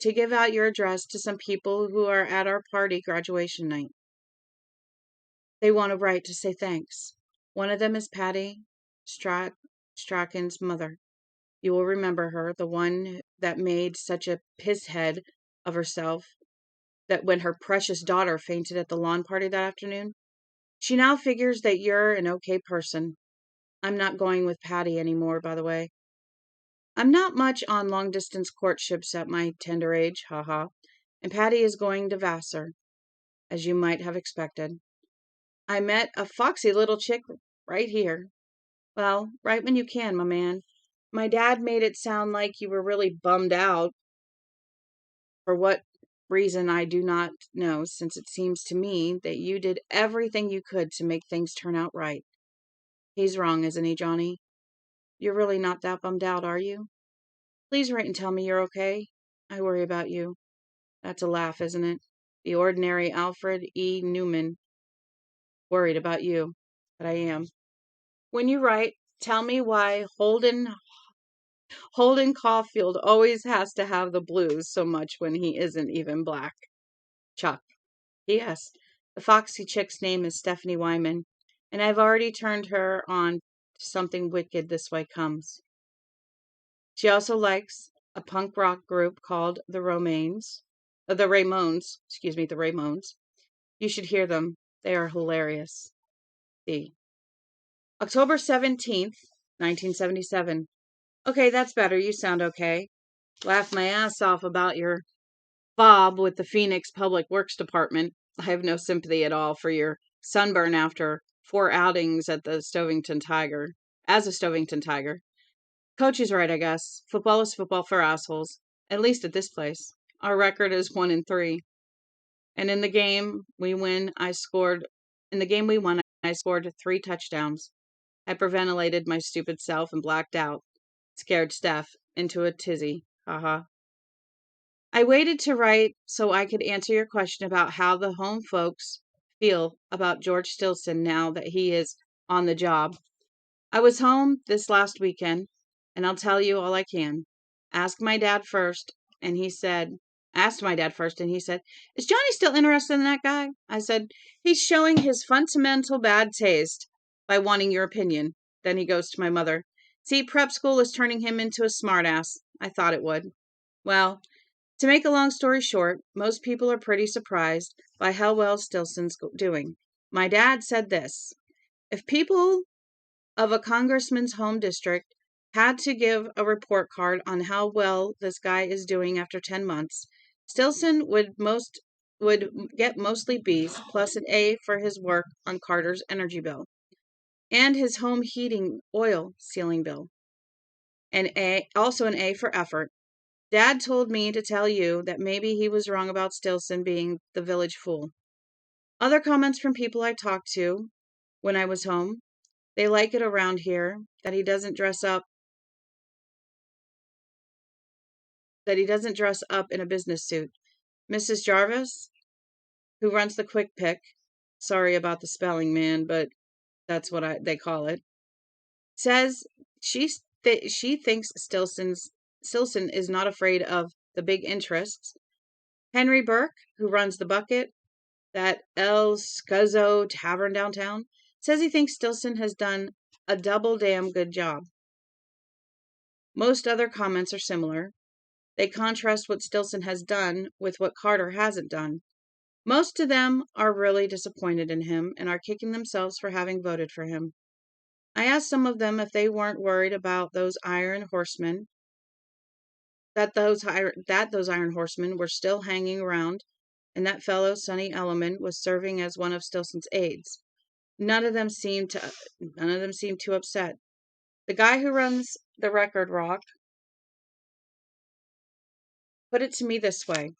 to give out your address to some people who are at our party graduation night. They want to write to say thanks. One of them is Patty Strachan's mother. You will remember her, the one that made such a pisshead of herself that when her precious daughter fainted at the lawn party that afternoon. She now figures that you're an okay person. I'm not going with Patty anymore, by the way. I'm not much on long distance courtships at my tender age, haha. And Patty is going to Vassar, as you might have expected. I met a foxy little chick right here. Well, right when you can, my man. My dad made it sound like you were really bummed out. For what reason I do not know, since it seems to me that you did everything you could to make things turn out right. He's wrong, isn't he, Johnny? You're really not that bummed out, are you? Please write and tell me you're okay. I worry about you. That's a laugh, isn't it? The ordinary Alfred E. Newman. Worried about you. But I am. When you write, tell me why Holden Caulfield always has to have the blues so much when he isn't even black. Chuck. P.S. The foxy chick's name is Stephanie Wyman, and I've already turned her on to something wicked this way comes. She also likes a punk rock group called the Ramones. The Ramones. You should hear them. They are hilarious. D. October 17th, 1977. Okay, that's better. You sound okay. Laughed my ass off about your Bob with the Phoenix Public Works Department. I have no sympathy at all for your sunburn after 4 outings at the Stovington Tiger. As a Stovington Tiger. Coach is right, I guess. Football is football for assholes. At least at this place. Our record is 1-3. And in the game we won, I scored 3 touchdowns. Hyperventilated my stupid self and blacked out. Scared Steph into a tizzy. Haha. I waited to write so I could answer your question about how the home folks feel about George Stilson now that he is on the job. I was home this last weekend, and I'll tell you all I can. Asked my dad first, and he said, is Johnny still interested in that guy? I said, he's showing his fundamental bad taste by wanting your opinion. Then he goes to my mother. See, prep school is turning him into a smartass. I thought it would. Well, to make a long story short, most people are pretty surprised by how well Stilson's doing. My dad said this, if people of a congressman's home district had to give a report card on how well this guy is doing after 10 months, Stilson would get mostly B's plus an A for his work on Carter's energy bill and his home heating oil ceiling bill. Also an A for effort. Dad told me to tell you that maybe he was wrong about Stilson being the village fool. Other comments from people I talked to when I was home, they like it around here that he doesn't dress up in a business suit. Mrs. Jarvis, who runs the Quick Pick, sorry about the spelling, man, but that's what they call it, says she thinks Stilson is not afraid of the big interests. Henry Burke, who runs the Bucket, that El Scuzzo Tavern downtown, says he thinks Stilson has done a double damn good job. Most other comments are similar. They contrast what Stilson has done with what Carter hasn't done. Most of them are really disappointed in him and are kicking themselves for having voted for him. I asked some of them if they weren't worried about those iron horsemen, that those iron horsemen were still hanging around, and that fellow Sonny Elliman was serving as one of Stilson's aides. None of them seemed too upset. The guy who runs the Record Rock put it to me this way: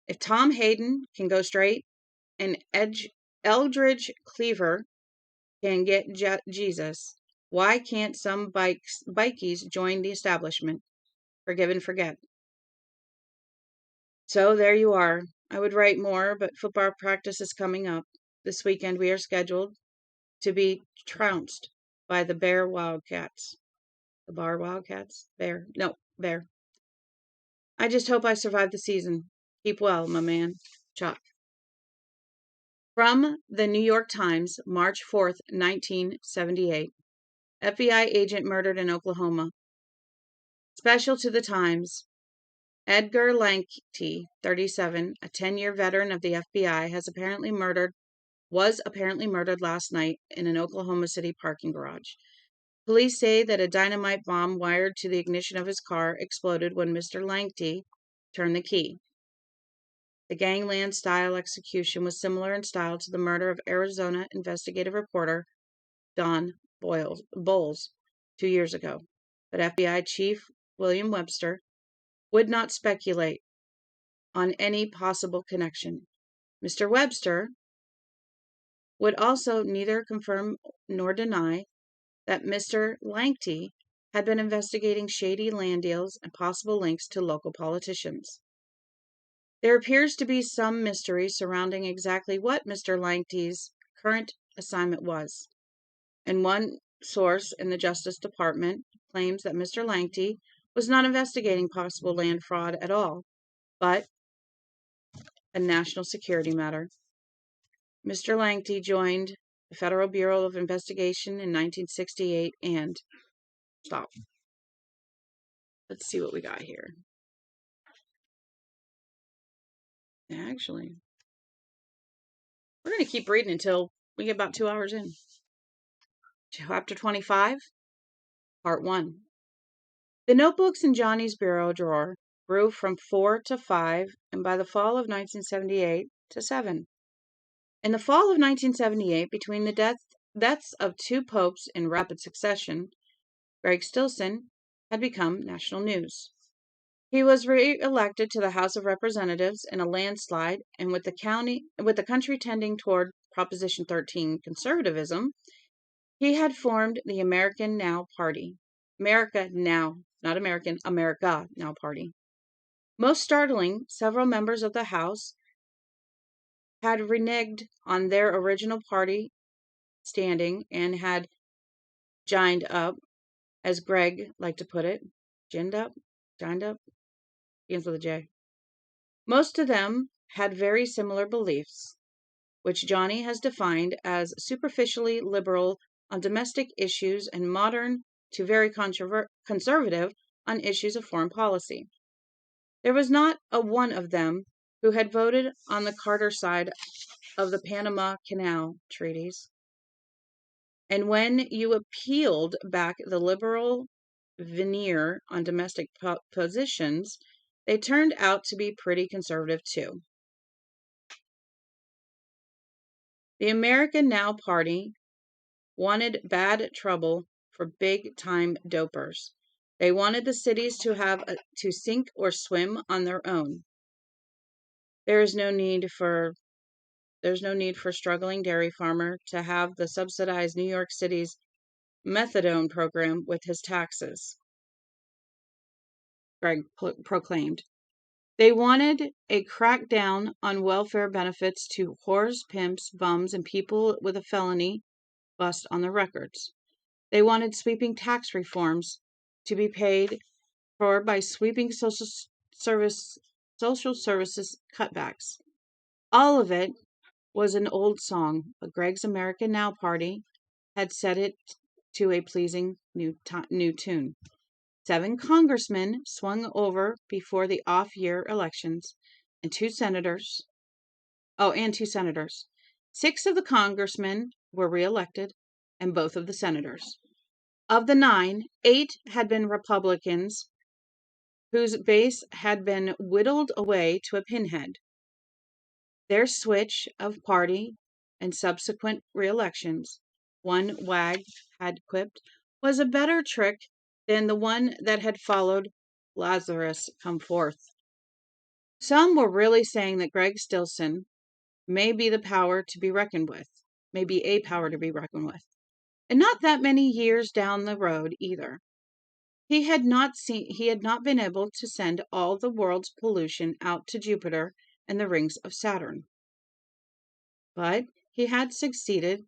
if Tom Hayden can go straight and Eldridge Cleaver can get Jesus, why can't some bikies join the establishment? Forgive and forget. So there you are. I would write more, but football practice is coming up. This weekend we are scheduled to be trounced by the Bear Wildcats. The Bar Wildcats? Bear. No, Bear. I just hope I survive the season. Keep well, my man. Chuck. From the New York Times, March 4th, 1978. FBI agent murdered in Oklahoma. Special to the Times. Edgar Langty, 37, a 10-year veteran of the FBI, was apparently murdered last night in an Oklahoma City parking garage. Police say that a dynamite bomb wired to the ignition of his car exploded when Mr. Langty turned the key. The gangland-style execution was similar in style to the murder of Arizona investigative reporter Don Bowles 2 years ago. But FBI Chief William Webster would not speculate on any possible connection. Mr. Webster would also neither confirm nor deny that Mr. Langty had been investigating shady land deals and possible links to local politicians. There appears to be some mystery surrounding exactly what Mr. Langty's current assignment was, and one source in the Justice Department claims that Mr. Langty was not investigating possible land fraud at all, but a national security matter. Mr. Langty joined the Federal Bureau of Investigation in 1968 and... Stop. Let's see what we got here. Actually, we're going to keep reading until we get about 2 hours in. Chapter 25, Part 1. The notebooks in Johnny's bureau drawer grew from 4 to 5, and by the fall of 1978 to 7. In the fall of 1978, between the deaths of 2 popes in rapid succession, Greg Stilson had become national news. He was re-elected to the House of Representatives in a landslide, and with the country tending toward Proposition 13 conservatism, he had formed the American Now Party. America Now, not American, America Now Party. Most startling, several members of the House had reneged on their original party standing and had jined up, as Greg liked to put it. Jined up? Begins with a J. Most of them had very similar beliefs, which Johnny has defined as superficially liberal on domestic issues and modern to very conservative on issues of foreign policy. There was not a one of them who had voted on the Carter side of the Panama Canal treaties. And when you peeled back the liberal veneer on domestic positions, they turned out to be pretty conservative too. The American Now Party wanted bad trouble for big-time dopers. They wanted the cities to sink or swim on their own. There's no need for struggling dairy farmer to have the subsidized New York City's methadone program with his taxes, Greg proclaimed. They wanted a crackdown on welfare benefits to whores, pimps, bums, and people with a felony bust on their records. They wanted sweeping tax reforms to be paid for by sweeping social services cutbacks. All of it was an old song, but Greg's American Now Party had set it to a pleasing new tune. 7 congressmen swung over before the off-year elections, and 2 senators. And 2 senators. 6 of the congressmen were reelected, and both of the senators. Of the 9, 8 had been Republicans whose base had been whittled away to a pinhead. Their switch of party and subsequent reelections, one wag had quipped, was a better trick than the one that had followed Lazarus come forth. Some were really saying that Greg Stilson may be a power to be reckoned with, and not that many years down the road either. He had not been able to send all the world's pollution out to Jupiter and the rings of Saturn. But he had succeeded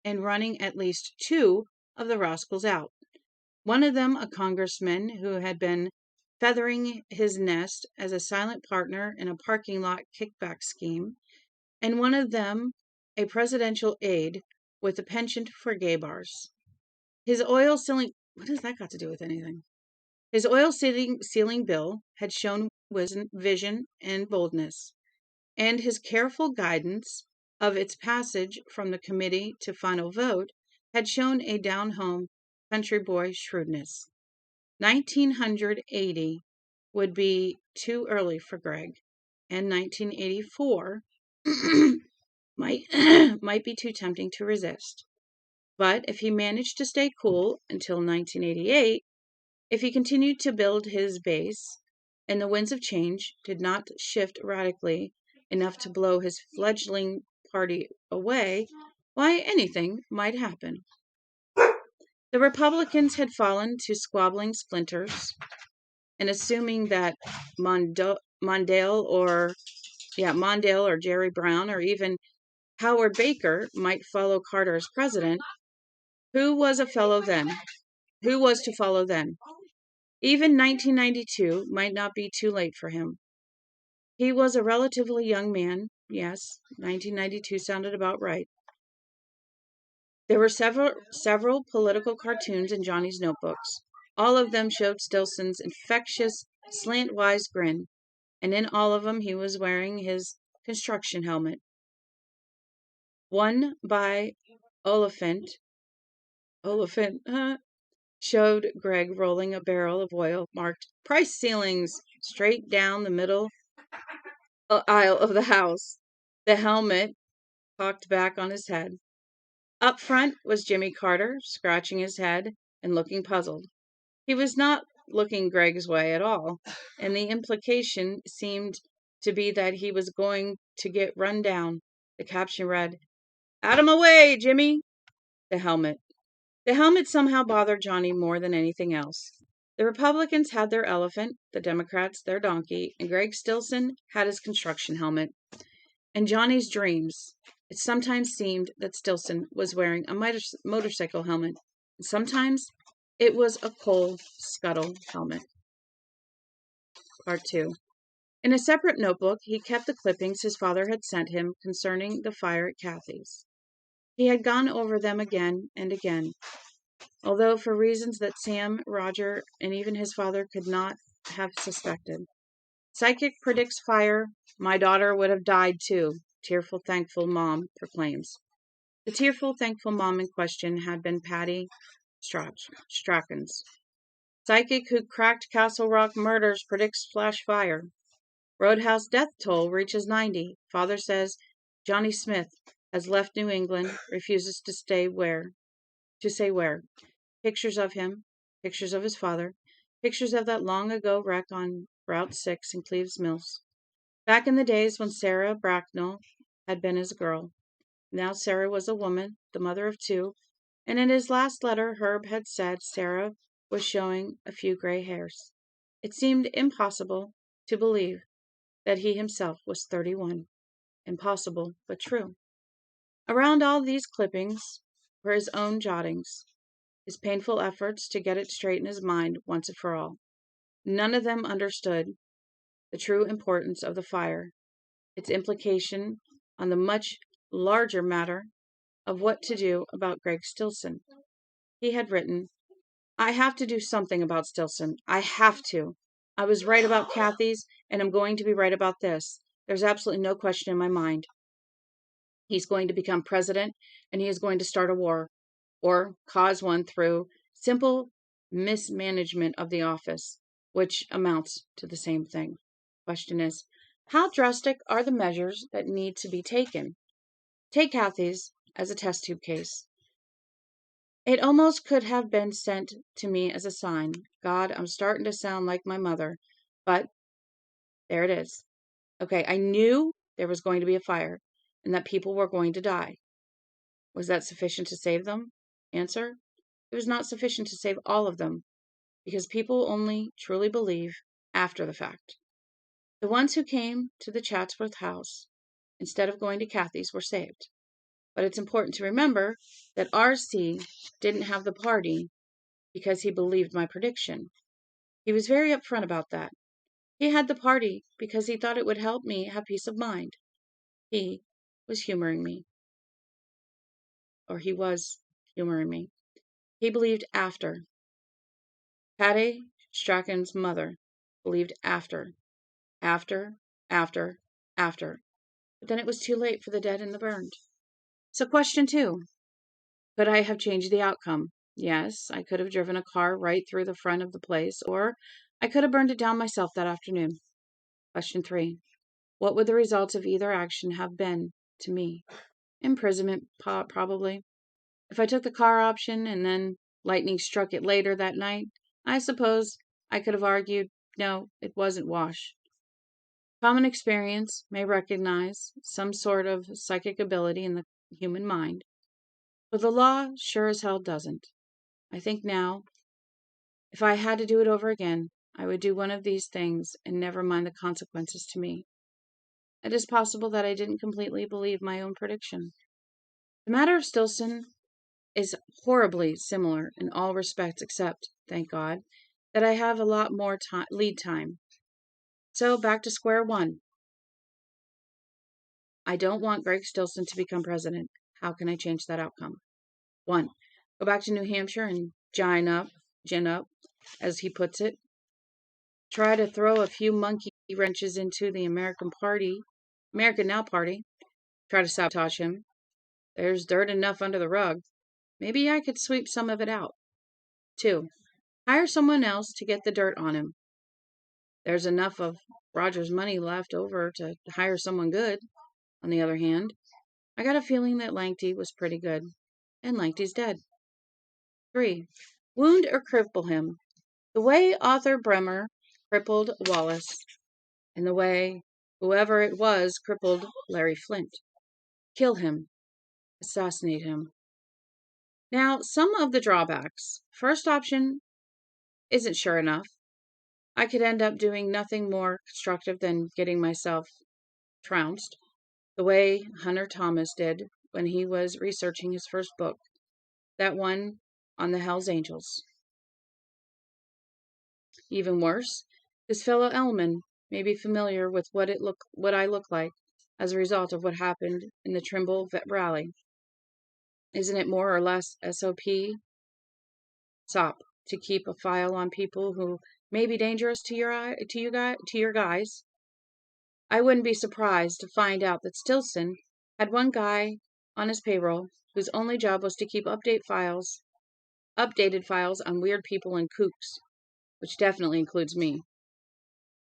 in running at least 2 of the rascals out. One of them a congressman who had been feathering his nest as a silent partner in a parking lot kickback scheme, and one of them a presidential aide with a penchant for gay bars. His oil ceiling, what has that got to do with anything? His oil ceiling bill had shown vision and boldness, and his careful guidance of its passage from the committee to final vote had shown a down-home country boy shrewdness. 1980 would be too early for Greg, and 1984 might be too tempting to resist. But if he managed to stay cool until 1988, if he continued to build his base, and the winds of change did not shift radically enough to blow his fledgling party away, why, anything might happen. The Republicans had fallen to squabbling splinters, and assuming that Mondale or Jerry Brown or even Howard Baker might follow Carter as president, who was to follow then? Even 1992 might not be too late for him. He was a relatively young man. Yes, 1992 sounded about right. There were several political cartoons in Johnny's notebooks. All of them showed Stilson's infectious, slant-wise grin, and in all of them he was wearing his construction helmet. One by Oliphant showed Greg rolling a barrel of oil marked "Price Ceilings" straight down the middle aisle of the house, the helmet cocked back on his head. Up front was Jimmy Carter, scratching his head and looking puzzled. He was not looking Greg's way at all, and the implication seemed to be that he was going to get run down. The caption read, "Out of my way, Jimmy!" The helmet. The helmet somehow bothered Johnny more than anything else. The Republicans had their elephant, the Democrats their donkey, and Greg Stilson had his construction helmet. In Johnny's dreams, it sometimes seemed that Stilson was wearing a motorcycle helmet, and sometimes it was a coal scuttle helmet. Part 2. In a separate notebook, he kept the clippings his father had sent him concerning the fire at Kathy's. He had gone over them again and again, although for reasons that Sam, Roger, and even his father could not have suspected. Psychic predicts fire. My daughter would have died too, tearful, thankful mom proclaims. The tearful, thankful mom in question had been Patty Strachan's. Psychic who cracked Castle Rock murders predicts flash fire. Roadhouse death toll reaches 90. Father says Johnny Smith has left New England, refuses to say where. Pictures of him, pictures of his father, pictures of that long ago wreck on Route 6 in Cleves Mills. Back in the days when Sarah Bracknell had been his girl. Now Sarah was a woman, the mother of 2, and in his last letter Herb had said Sarah was showing a few gray hairs. It seemed impossible to believe that he himself was 31. Impossible, but true. Around all these clippings were his own jottings, his painful efforts to get it straight in his mind once and for all. None of them understood the true importance of the fire, its implication on the much larger matter of what to do about Greg Stilson. He had written, I have to do something about Stilson. I have to. I was right about Kathy's, and I'm going to be right about this. There's absolutely no question in my mind. He's going to become president, and he is going to start a war, or cause one through simple mismanagement of the office, which amounts to the same thing. Question is, how drastic are the measures that need to be taken? Take Kathy's as a test tube case. It almost could have been sent to me as a sign. God, I'm starting to sound like my mother, but there it is. Okay, I knew there was going to be a fire and that people were going to die. Was that sufficient to save them? Answer, it was not sufficient to save all of them, because people only truly believe after the fact. The ones who came to the Chatsworth house instead of going to Kathy's were saved. But it's important to remember that R.C. didn't have the party because he believed my prediction. He was very upfront about that. He had the party because he thought it would help me have peace of mind. He was humoring me. Or he was humoring me. He believed after. Patty Strachan's mother believed after. After. But then it was too late for the dead and the burned. So question 2. Could I have changed the outcome? Yes, I could have driven a car right through the front of the place, or I could have burned it down myself that afternoon. Question 3. What would the results of either action have been to me? Imprisonment, probably. If I took the car option and then lightning struck it later that night, I suppose I could have argued, no, it wasn't Wash. Common experience may recognize some sort of psychic ability in the human mind, but the law sure as hell doesn't. I think now, if I had to do it over again, I would do one of these things and never mind the consequences to me. It is possible that I didn't completely believe my own prediction. The matter of Stilson is horribly similar in all respects except, thank God, that I have a lot more lead time. So back to square one. I don't want Greg Stilson to become president. How can I change that outcome? 1. Go back to New Hampshire and gin up, as he puts it. Try to throw a few monkey wrenches into the American Now Party. Try to sabotage him. There's dirt enough under the rug. Maybe I could sweep some of it out. 2. Hire someone else to get the dirt on him. There's enough of Roger's money left over to hire someone good. On the other hand, I got a feeling that Langty was pretty good, and Langty's dead. 3. Wound or cripple him. The way Arthur Bremer crippled Wallace, and the way whoever it was crippled Larry Flint. Kill him. Assassinate him. Now, some of the drawbacks. First option isn't sure enough. I could end up doing nothing more constructive than getting myself trounced, the way Hunter Thomas did when he was researching his first book, that one on the Hells Angels. Even worse, this fellow Ellman may be familiar with what I look like as a result of what happened in the Trimble rally. Isn't it more or less SOP to keep a file on people who may be dangerous to your guys? I wouldn't be surprised to find out that Stilson had one guy on his payroll whose only job was to keep updated files on weird people and kooks, which definitely includes me.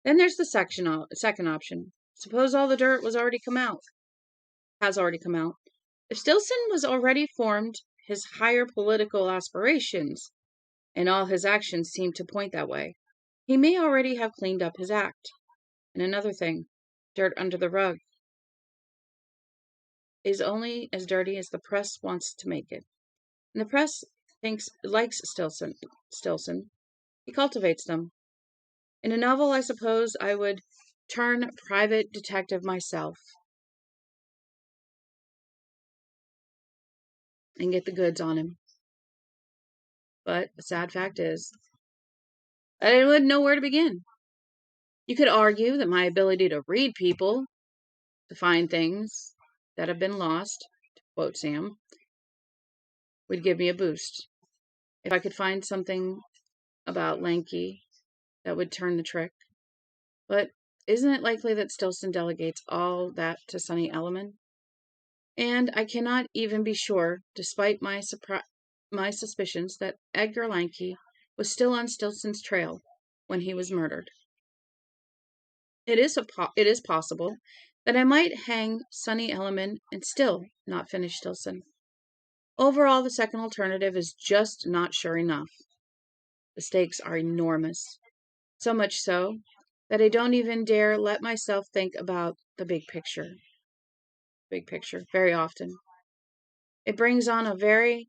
Then there's the second option. Suppose all the dirt has already come out. If Stilson was already formed his higher political aspirations, and all his actions seem to point that way, he may already have cleaned up his act. And another thing, dirt under the rug is only as dirty as the press wants to make it. And the press likes Stilson. He cultivates them. In a novel, I suppose I would turn private detective myself and get the goods on him. But the sad fact is, I wouldn't know where to begin. You could argue that my ability to read people, to find things that have been lost, to quote Sam, would give me a boost. If I could find something about Lanky that would turn the trick. But isn't it likely that Stillson delegates all that to Sonny Elliman? And I cannot even be sure, despite my suspicions, that Edgar Lanky was still on Stillson's trail when he was murdered. It is possible that I might hang Sonny Elliman and still not finish Stillson. Overall, the second alternative is just not sure enough. The stakes are enormous, so much so that I don't even dare let myself think about the big picture. Big picture, very often. It brings on a very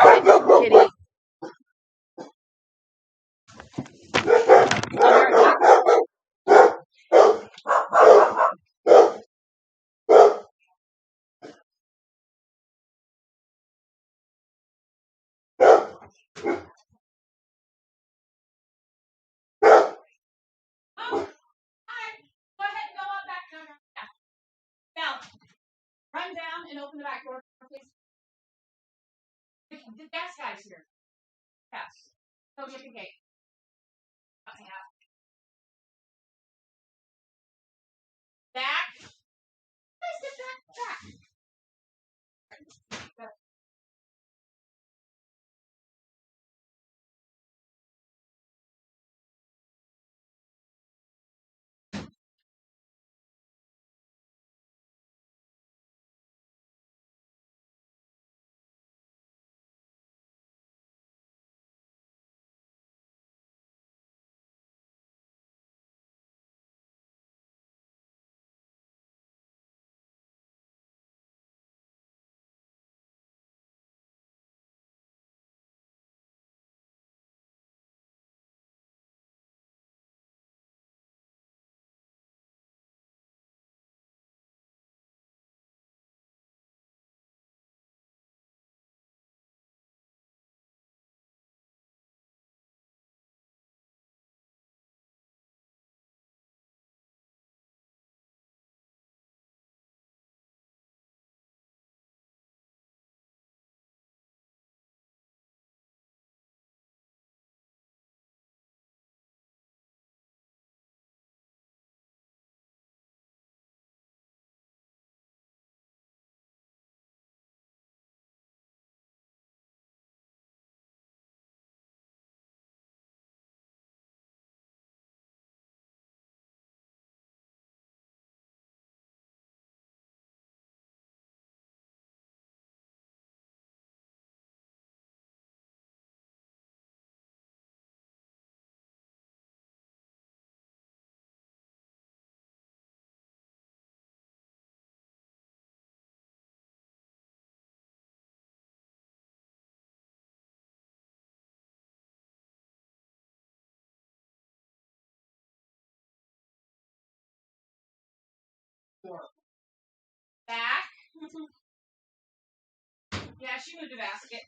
kitty. Oh, hi. Go ahead and go up back door. Yeah. Now, run down and open the back door, please. The gas guy's here. Yes. Go get the gate. Okay. Back. Please get back. Back. Yeah, she moved a basket.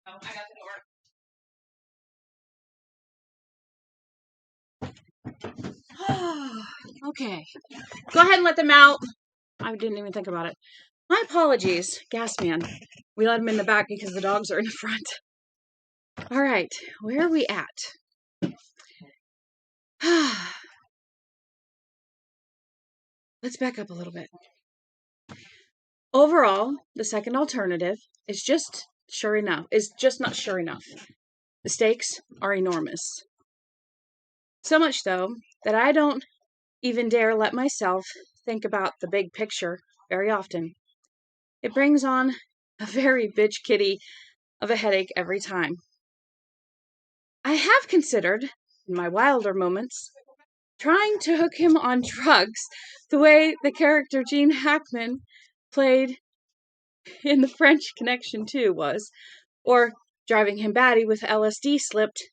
Oh, I got the door. Okay. Go ahead and let them out. I didn't even think about it. My apologies, gas man. We let him in the back because the dogs are in the front. All right, where are we at? Let's back up a little bit. Overall, the second alternative is just not sure enough. The stakes are enormous. So much so that I don't even dare let myself think about the big picture very often. It brings on a very bitch kitty of a headache every time. I have considered, in my wilder moments, trying to hook him on drugs the way the character Gene Hackman played in The French Connection 2 was, or driving him batty with LSD slipped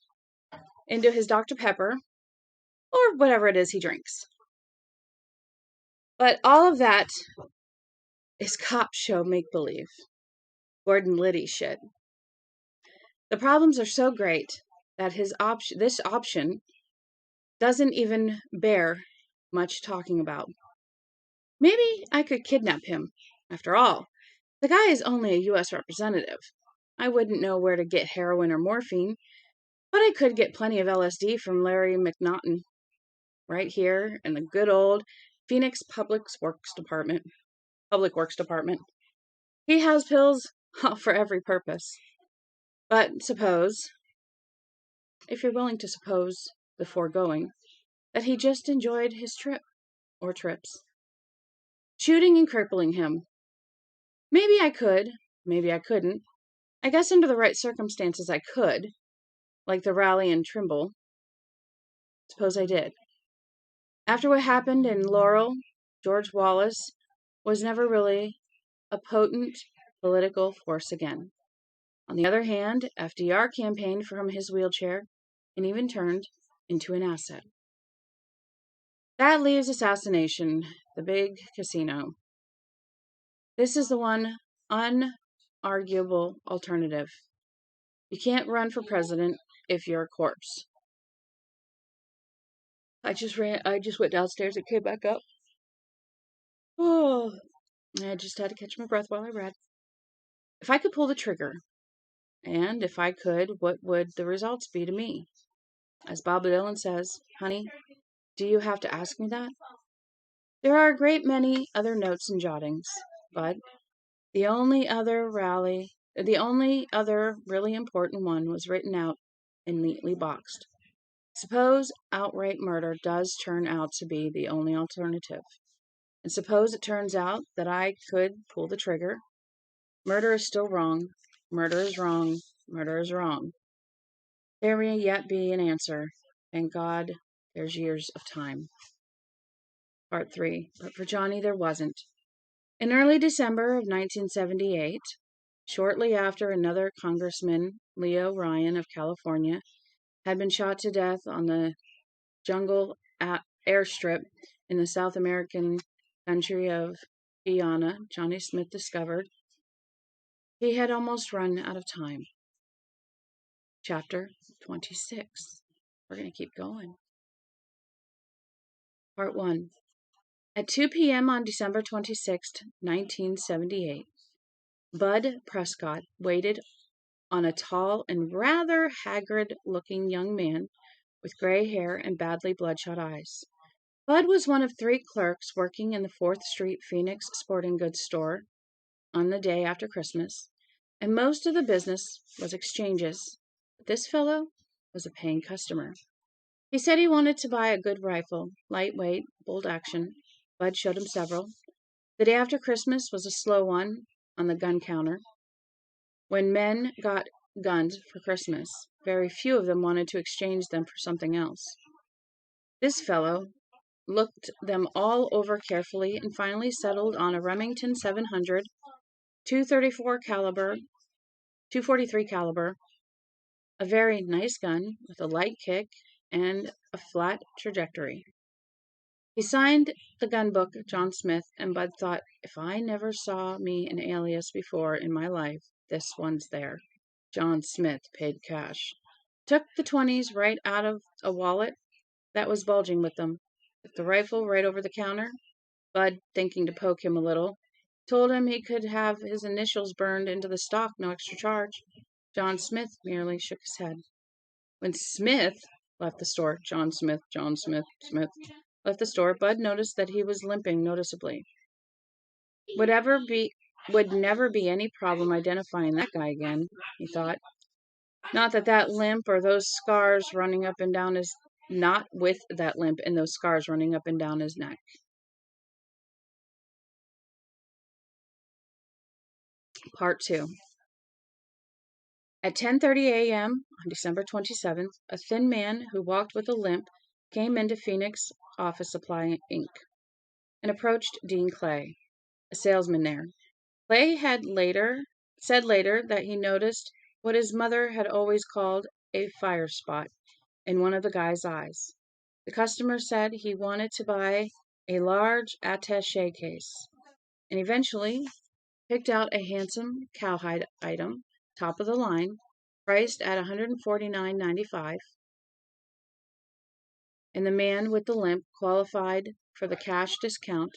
into his Dr. Pepper, or whatever it is he drinks. But all of that is cop show make-believe. Gordon Liddy shit. The problems are so great that this option doesn't even bear much talking about. Maybe I could kidnap him. After all, the guy is only a U.S. representative. I wouldn't know where to get heroin or morphine, but I could get plenty of LSD from Larry McNaughton right here in the good old Phoenix Public Works Department. He has pills for every purpose. But suppose, if you're willing to suppose the foregoing, that he just enjoyed his trip or trips, shooting and crippling him. Maybe I could, maybe I couldn't. I guess under the right circumstances I could, like the rally in Trimble. Suppose I did. After what happened in Laurel, George Wallace was never really a potent political force again. On the other hand, FDR campaigned from his wheelchair and even turned into an asset. That leaves assassination, the big casino. This is the one unarguable alternative. You can't run for president if you're a corpse. I just went downstairs and came back up. Oh, I just had to catch my breath while I read. If I could pull the trigger, and if I could, what would the results be to me? As Bob Dylan says, honey, do you have to ask me that? There are a great many other notes and jottings, but the only other really important one was written out and neatly boxed. Suppose outright murder does turn out to be the only alternative. And suppose it turns out that I could pull the trigger. Murder is still wrong. Murder is wrong. Murder is wrong. There may yet be an answer. Thank God there's years of time. Part 3. But for Johnny, there wasn't. In early December of 1978, shortly after another Congressman, Leo Ryan of California, had been shot to death on the jungle airstrip in the South American country of Guyana, Johnny Smith discovered he had almost run out of time. Chapter 26. We're going to keep going. Part 1. At 2 p.m. on December 26, 1978, Bud Prescott waited on a tall and rather haggard-looking young man with gray hair and badly bloodshot eyes. Bud was one of 3 clerks working in the 4th Street Phoenix sporting goods store on the day after Christmas, and most of the business was exchanges. But this fellow was a paying customer. He said he wanted to buy a good rifle, lightweight, bolt action. Bud showed him several. The day after Christmas was a slow one on the gun counter. When men got guns for Christmas, very few of them wanted to exchange them for something else. This fellow looked them all over carefully and finally settled on a Remington 700, 243 caliber, a very nice gun with a light kick and a flat trajectory. He signed the gun book John Smith, and Bud thought, if I never saw me an alias before in my life, this one's there. John Smith paid cash. Took the 20s right out of a wallet that was bulging with them. Took the rifle right over the counter. Bud, thinking to poke him a little, told him he could have his initials burned into the stock, no extra charge. John Smith merely shook his head. When Smith left the store, John Smith left the store, Bud noticed that he was limping noticeably. Would never be any problem identifying that guy again, he thought. Not with that limp and those scars running up and down his neck. Part 2. At 10:30 a.m. on December 27th, a thin man who walked with a limp came into Phoenix Office Supply Inc. and approached Dean Clay, a salesman there. Clay said later that he noticed what his mother had always called a fire spot in one of the guy's eyes. The customer said he wanted to buy a large attaché case, and eventually picked out a handsome cowhide item, top of the line, priced at $149.95, and the man with the limp qualified for the cash discount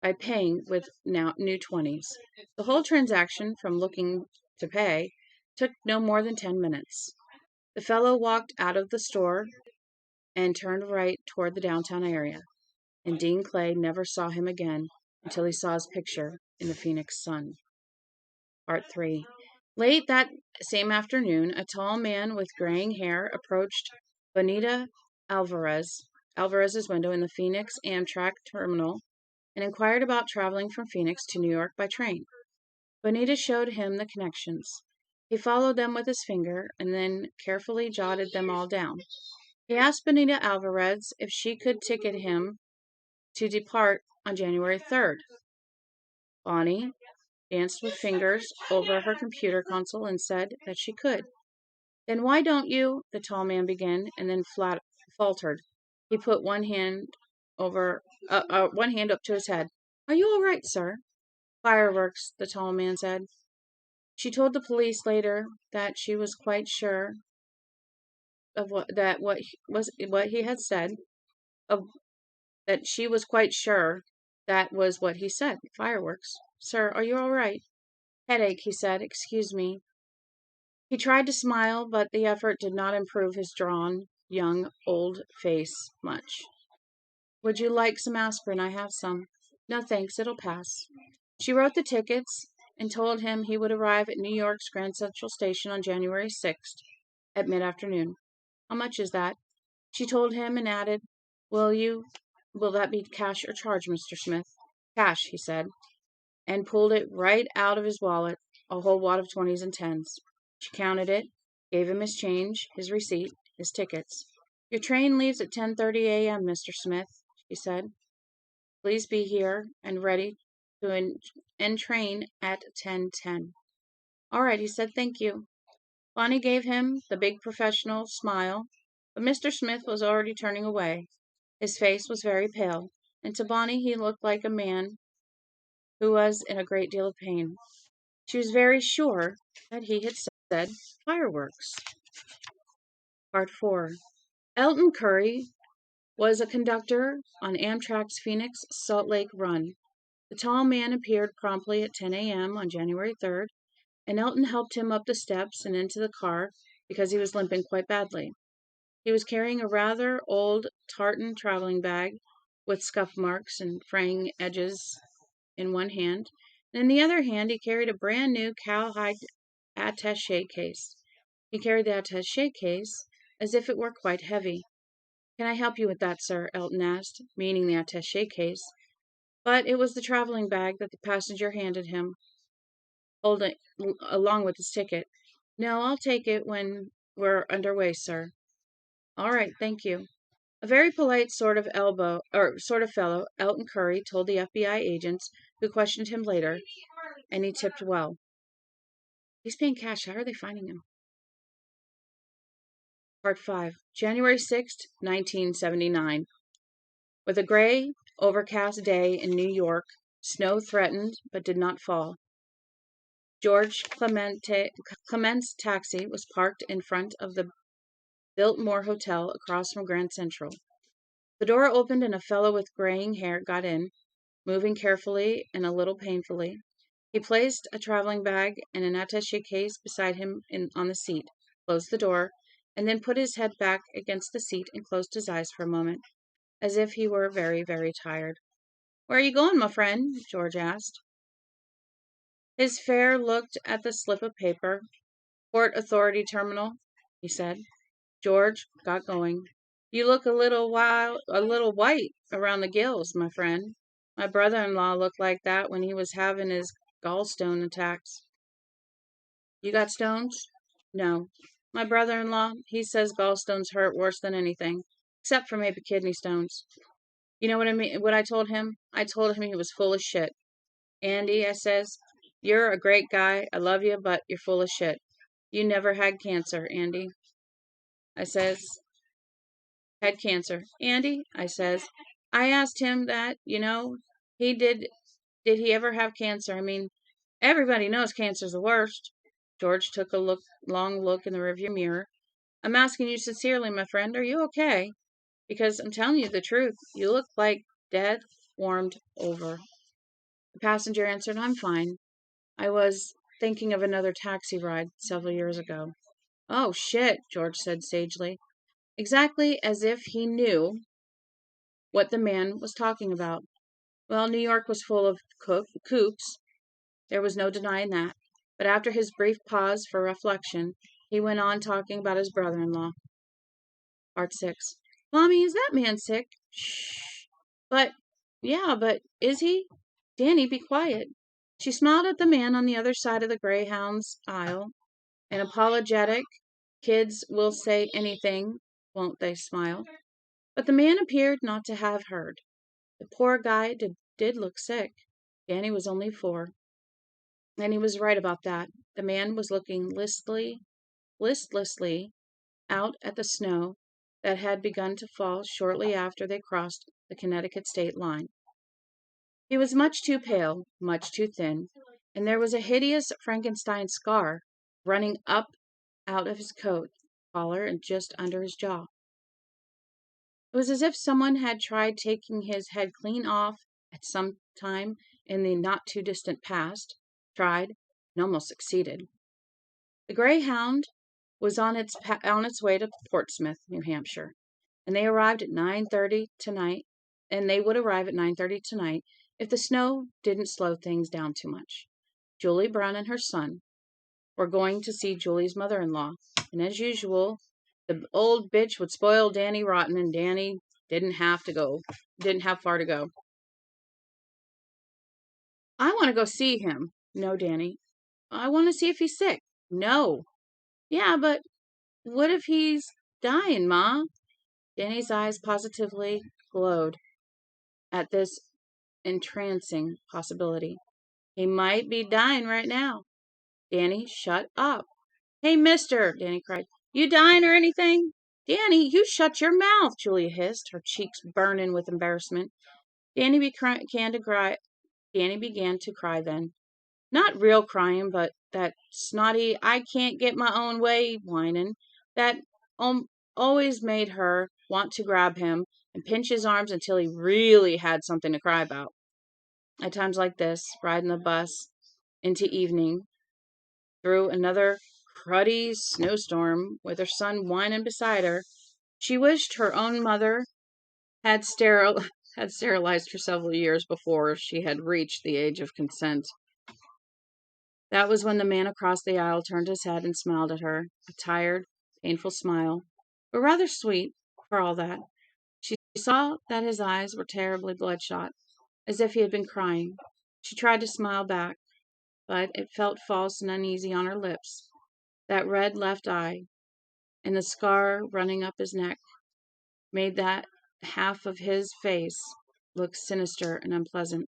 by paying with new 20s. The whole transaction, from looking to pay, took no more than 10 minutes. The fellow walked out of the store and turned right toward the downtown area, and Dean Clay never saw him again until he saw his picture in the Phoenix Sun. Part 3. Late that same afternoon, a tall man with graying hair approached Bonita Alvarez's window in the Phoenix Amtrak terminal and inquired about traveling from Phoenix to New York by train. Bonita showed him the connections. He followed them with his finger and then carefully jotted them all down. He asked Bonita Alvarez if she could ticket him to depart on January 3rd. Bonnie danced with fingers over her computer console and said that she could. Then why don't you? The tall man began, and then faltered. He put one hand up to his head. Are you all right, sir? Fireworks, the tall man said. She told the police later that she was quite sure of what he had said. That she was quite sure that was what he said. Fireworks. Sir, are you all right? Headache, he said. Excuse me. He tried to smile, but the effort did not improve his drawn, young, old face much. Would you like some aspirin? I have some. No, thanks. It'll pass. She wrote the tickets and told him he would arrive at New York's Grand Central Station on January 6th at mid-afternoon. How much is that? She told him and added, Will that be cash or charge, Mr. Smith? Cash, he said, and pulled it right out of his wallet, a whole wad of 20s and 10s. She counted it, gave him his change, his receipt, his tickets. Your train leaves at 10:30 a.m., Mr. Smith, she said. Please be here and ready to entrain at 10:10. All right, he said, thank you. Bonnie gave him the big professional smile, but Mr. Smith was already turning away. His face was very pale, and to Bonnie he looked like a man who was in a great deal of pain. She was very sure that he had said fireworks. Part 4. Elton Curry was a conductor on Amtrak's Phoenix Salt Lake run. The tall man appeared promptly at 10 a.m. on January 3rd, and Elton helped him up the steps and into the car because he was limping quite badly. He was carrying a rather old tartan traveling bag with scuff marks and fraying edges in one hand, and in the other hand he carried a brand new cowhide attaché case. He carried the attaché case as if it were quite heavy. Can I help you with that, sir? Elton asked, meaning the attaché case. But it was the traveling bag that the passenger handed him, holding along with his ticket. No, I'll take it when we're underway, sir. All right, thank you. A very polite sort of fellow, Elton Curry told the FBI agents who questioned him later, and he tipped well. He's paying cash. How are they finding him? Part 5. January 6th, 1979. With a gray, overcast day in New York, snow threatened but did not fall. George Clement's taxi was parked in front of the Biltmore Hotel across from Grand Central. The door opened and a fellow with graying hair got in, moving carefully and a little painfully. He placed a traveling bag and an attaché case beside him on the seat, closed the door, and then put his head back against the seat and closed his eyes for a moment, as if he were very, very tired. Where are you going, my friend? George asked. His fare looked at the slip of paper. Port Authority Terminal, he said. George got going. You look a little white around the gills, my friend. My brother-in-law looked like that when he was having his gallstone attacks. You got stones? No. My brother-in-law, he says gallstones hurt worse than anything, except for maybe kidney stones. You know what I mean? What I told him? I told him he was full of shit. Andy, I says, you're a great guy. I love you, but you're full of shit. You never had cancer, Andy. I says, had cancer. Andy, I says, I asked him that, he did he ever have cancer? I mean, everybody knows cancer's the worst. George took a long look in the rearview mirror. I'm asking you sincerely, my friend, are you okay? Because I'm telling you the truth. You look like dead, warmed over. The passenger answered, I'm fine. I was thinking of another taxi ride several years ago. Oh, shit, George said sagely, exactly as if he knew what the man was talking about. Well, New York was full of kooks. There was no denying that. But after his brief pause for reflection, he went on talking about his brother-in-law. Part 6. Mommy, is that man sick? Shh. But, yeah, but is he? Danny, be quiet. She smiled at the man on the other side of the Greyhound's aisle. An apologetic, kids will say anything, won't they smile? But the man appeared not to have heard. The poor guy did look sick. Danny was only 4. And he was right about that. The man was looking listlessly out at the snow that had begun to fall shortly after they crossed the Connecticut state line. He was much too pale, much too thin, and there was a hideous Frankenstein scar running up out of his coat collar and just under his jaw. It was as if someone had tried taking his head clean off at some time in the not-too-distant past, tried, and almost succeeded. The Greyhound was on its way to Portsmouth, New Hampshire, and they arrived at 9:30 tonight, and they would arrive at 9:30 tonight if the snow didn't slow things down too much. Julie Brown and her son were going to see Julie's mother-in-law, and as usual, the old bitch would spoil Danny rotten, and Danny didn't have far to go. I want to go see him. No, Danny. I want to see if he's sick. No. Yeah, but what if he's dying, Ma? Danny's eyes positively glowed at this entrancing possibility. He might be dying right now. Danny, shut up. Hey, mister, Danny cried. You dying or anything? Danny, you shut your mouth, Julia hissed, her cheeks burning with embarrassment. Danny began to cry then. Not real crying, but that snotty, I can't get my own way whining that always made her want to grab him and pinch his arms until he really had something to cry about. At times like this, riding the bus into evening through another cruddy snowstorm with her son whining beside her, she wished her own mother had sterilized her several years before she had reached the age of consent. That was when the man across the aisle turned his head and smiled at her, a tired, painful smile, but rather sweet for all that. She saw that his eyes were terribly bloodshot, as if he had been crying. She tried to smile back, but it felt false and uneasy on her lips. That red left eye, and the scar running up his neck, made that half of his face look sinister and unpleasant.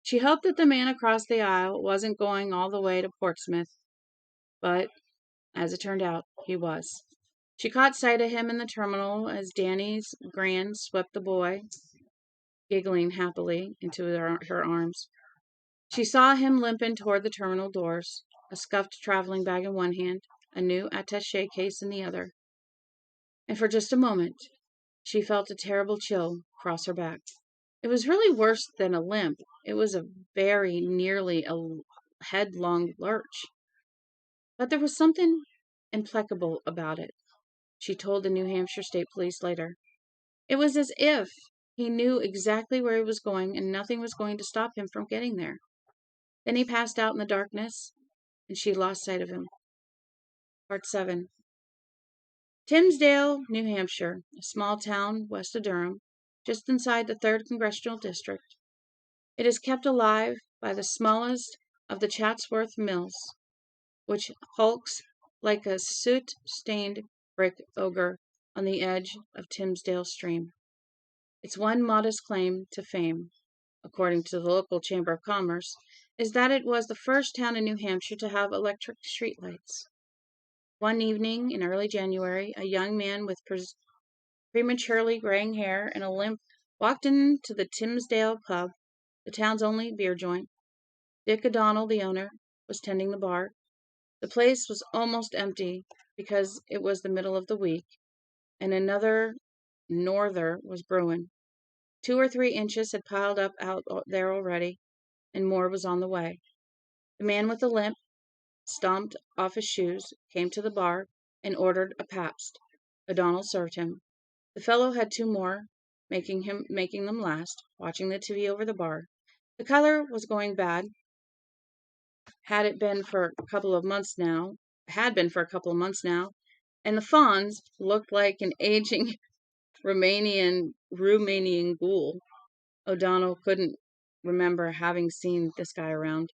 She hoped that the man across the aisle wasn't going all the way to Portsmouth, but, as it turned out, he was. She caught sight of him in the terminal as Danny's Gran swept the boy, giggling happily, into her arms. She saw him limping toward the terminal doors, a scuffed traveling bag in one hand, a new attaché case in the other. And for just a moment, she felt a terrible chill cross her back. It was really worse than a limp. It was a very nearly a headlong lurch. But there was something implacable about it, she told the New Hampshire State Police later. It was as if he knew exactly where he was going and nothing was going to stop him from getting there. Then he passed out in the darkness, and she lost sight of him. Part 7. Timsdale, New Hampshire, a small town west of Durham, just inside the 3rd Congressional District. It is kept alive by the smallest of the Chatsworth mills, which hulks like a soot-stained brick ogre on the edge of Timsdale Stream. Its one modest claim to fame, according to the local Chamber of Commerce, is that it was the first town in New Hampshire to have electric streetlights. One evening in early January, a young man with prematurely graying hair and a limp walked into the Timsdale pub, the town's only beer joint. Dick O'Donnell, the owner, was tending the bar. The place was almost empty because it was the middle of the week, and another norther was brewing. 2 or 3 inches had piled up out there already, and more was on the way. The man with the limp stomped off his shoes, came to the bar, and ordered a Pabst. O'Donnell served him. The fellow had two more, making them last, watching the TV over the bar. The color was going bad. Had been for a couple of months now, and the Fonz looked like an aging Romanian ghoul. O'Donnell couldn't remember having seen this guy around.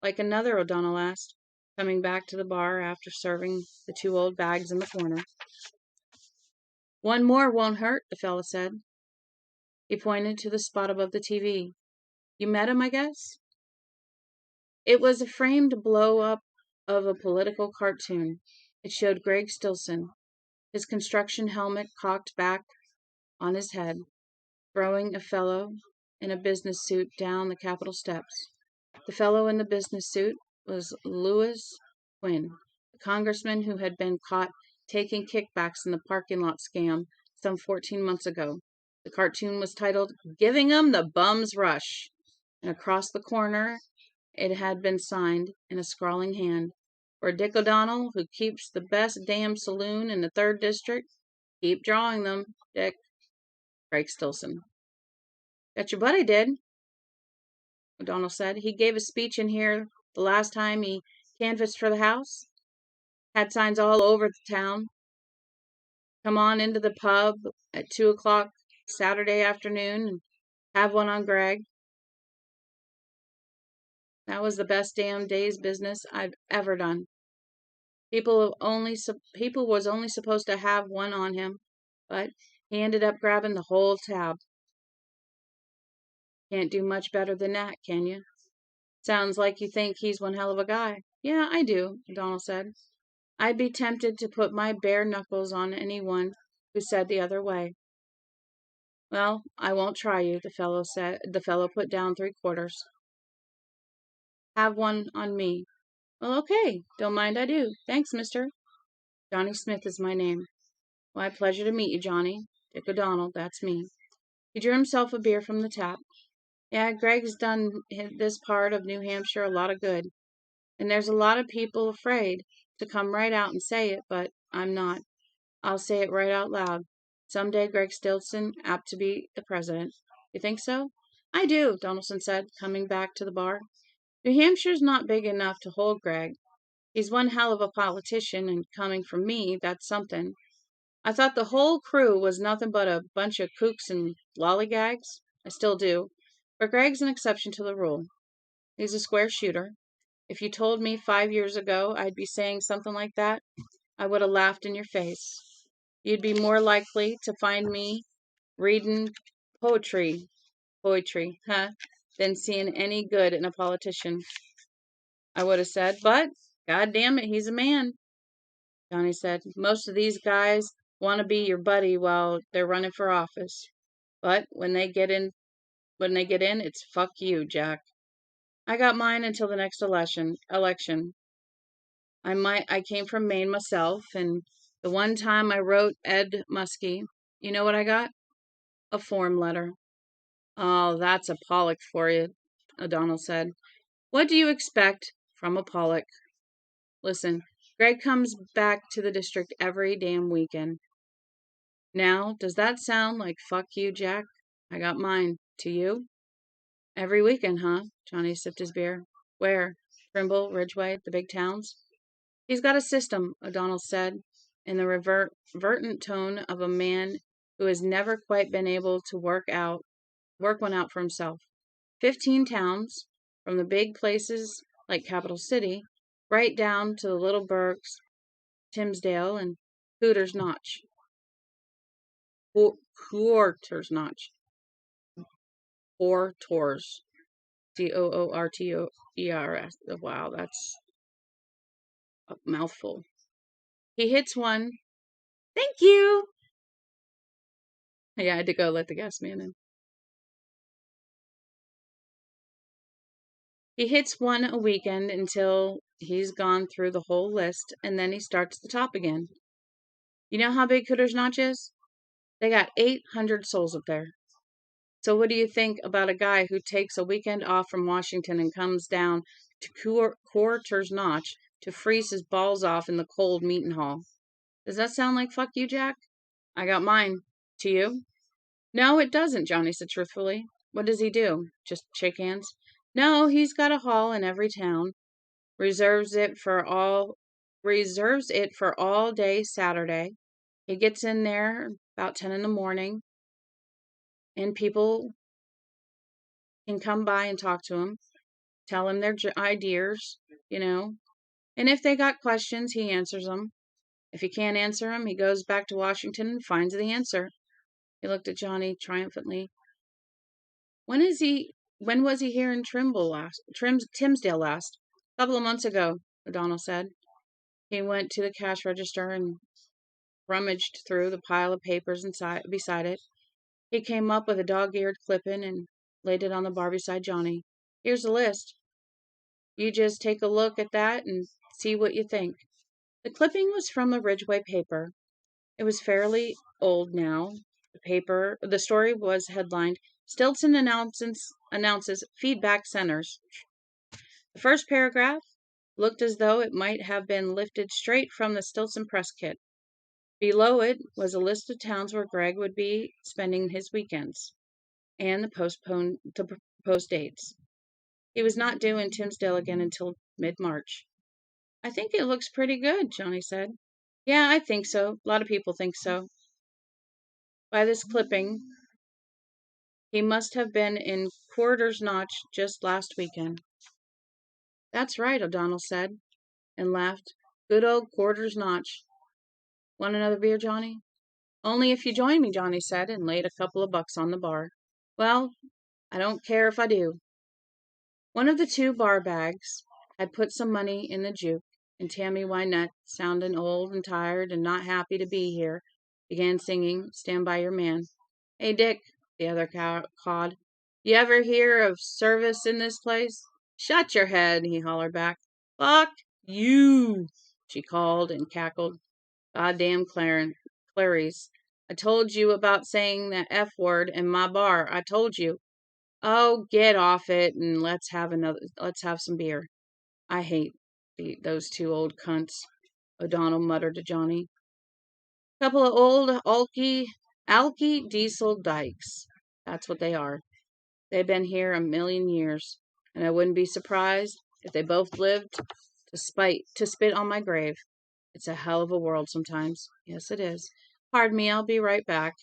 Like another, O'Donnell asked, coming back to the bar after serving the two old bags in the corner. One more won't hurt, the fellow said. He pointed to the spot above the TV. You met him, I guess? It was a framed blow-up of a political cartoon. It showed Greg Stilson, his construction helmet cocked back on his head, throwing a fellow in a business suit down the Capitol steps. The fellow in the business suit was Louis Quinn, the congressman who had been caught taking kickbacks in the parking lot scam some 14 months ago. The cartoon was titled, Giving 'em the Bum's Rush, and across the corner it had been signed in a scrawling hand, For Dick O'Donnell, who keeps the best damn saloon in the 3rd District, keep drawing them, Dick. Craig Stilson. Bet your buddy did, O'Donnell said. He gave a speech in here the last time he canvassed for the House. Had signs all over the town. Come on into the pub at 2 o'clock Saturday afternoon and have one on Greg. That was the best damn day's business I've ever done. People was only supposed to have one on him, but he ended up grabbing the whole tab. Can't do much better than that, can you? Sounds like you think he's one hell of a guy. Yeah, I do, O'Donnell said. I'd be tempted to put my bare knuckles on anyone who said the other way. Well, I won't try you, the fellow said. The fellow put down 3/4. Have one on me. Well, okay. Don't mind I do. Thanks, mister. Johnny Smith is my name. Why, pleasure to meet you, Johnny. Dick O'Donnell, that's me. He drew himself a beer from the tap. Yeah, Greg's done this part of New Hampshire a lot of good. And there's a lot of people afraid to come right out and say it, but I'm not. I'll say it right out loud. Someday Greg Stilson apt to be the president. You think so? I do, Donaldson said, coming back to the bar. New Hampshire's not big enough to hold Greg. He's one hell of a politician, and coming from me, that's something. I thought the whole crew was nothing but a bunch of kooks and lollygags. I still do. But Greg's an exception to the rule. He's a square shooter. If you told me 5 years ago I'd be saying something like that, I would have laughed in your face. You'd be more likely to find me reading poetry, than seeing any good in a politician, I would have said. But, God damn it, he's a man, Johnny said. Most of these guys want to be your buddy while they're running for office. But when they get in, it's fuck you, Jack. I got mine until the next election. I came from Maine myself, and the one time I wrote Ed Muskie, you know what I got? A form letter. Oh, that's a Pollock for you, O'Donnell said. What do you expect from a Pollock? Listen, Greg comes back to the district every damn weekend. Now, does that sound like fuck you, Jack? I got mine. To you? Every weekend, huh? Johnny sipped his beer. Where? Trimble, Ridgeway, the big towns? He's got a system, O'Donnell said, in the reverent tone of a man who has never quite been able to work one out for himself. 15 towns, from the big places like Capital City, right down to the little burgs, Timsdale and Hooters Notch. Quarters Notch. Doortors. Doorters. Wow, that's a mouthful. He hits one. Thank you. Yeah, I had to go let the gas man in. He hits one a weekend until he's gone through the whole list, and then he starts the top again. You know how big Hooters Notch is? They got 800 souls up there. So what do you think about a guy who takes a weekend off from Washington and comes down to Quarters Notch to freeze his balls off in the cold meetin' hall. Does that sound like fuck you, Jack? I got mine. To you? No, it doesn't, Johnny said truthfully. What does he do? Just shake hands? No, he's got a hall in every town. Reserves it for all day Saturday. He gets in there about 10 in the morning, and people can come by and talk to him, tell him their ideas, you know. And if they got questions, he answers them. If he can't answer them, he goes back to Washington and finds the answer. He looked at Johnny triumphantly. When was he here in Timsdale last? A couple of months ago, O'Donnell said. He went to the cash register and rummaged through the pile of papers beside it. He came up with a dog-eared clipping and laid it on the bar beside Johnny. Here's the list. You just take a look at that and see what you think. The clipping was from the Ridgeway paper. It was fairly old now. The story was headlined, Stilson announces feedback centers. The first paragraph looked as though it might have been lifted straight from the Stilson press kit. Below it was a list of towns where Greg would be spending his weekends, and the proposed dates. He was not due in Timsdale again until mid-March. I think it looks pretty good, Johnny said. Yeah, I think so. A lot of people think so. By this clipping, he must have been in Quarters Notch just last weekend. That's right, O'Donnell said, and laughed. Good old Quarters Notch. Want another beer, Johnny? Only if you join me, Johnny said, and laid a couple of bucks on the bar. Well, I don't care if I do. One of the two bar bags had put some money in the juke, and Tammy Wynette, sounding old and tired and not happy to be here, began singing Stand By Your Man. Hey, Dick, the other cawed. You ever hear of service in this place? Shut your head, he hollered back. Fuck you, she called and cackled. Goddamn Clarice. I told you about saying that F word in my bar. I told you. Oh, get off it and let's have some beer. I hate those two old cunts, O'Donnell muttered to Johnny. Couple of old alky diesel dykes. That's what they are. They've been here a million years, and I wouldn't be surprised if they both lived to spit on my grave. It's a hell of a world sometimes. Yes, it is. Pardon me, I'll be right back.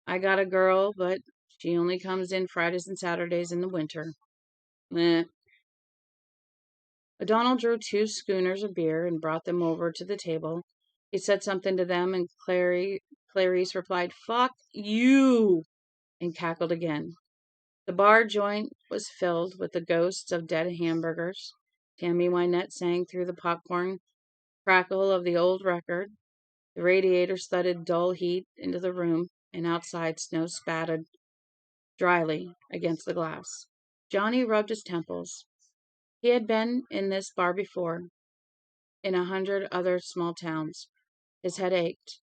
I got a girl, but she only comes in Fridays and Saturdays in the winter. Meh. O'Donnell drew 2 schooners of beer and brought them over to the table. He said something to them, and Clarice replied, Fuck you, and cackled again. The bar joint was filled with the ghosts of dead hamburgers. Tammy Wynette sang through the popcorn crackle of the old record. The radiator thudded dull heat into the room, and outside snow spattered dryly against the glass. Johnny rubbed his temples. He had been in this bar before, in 100 other small towns. His head ached.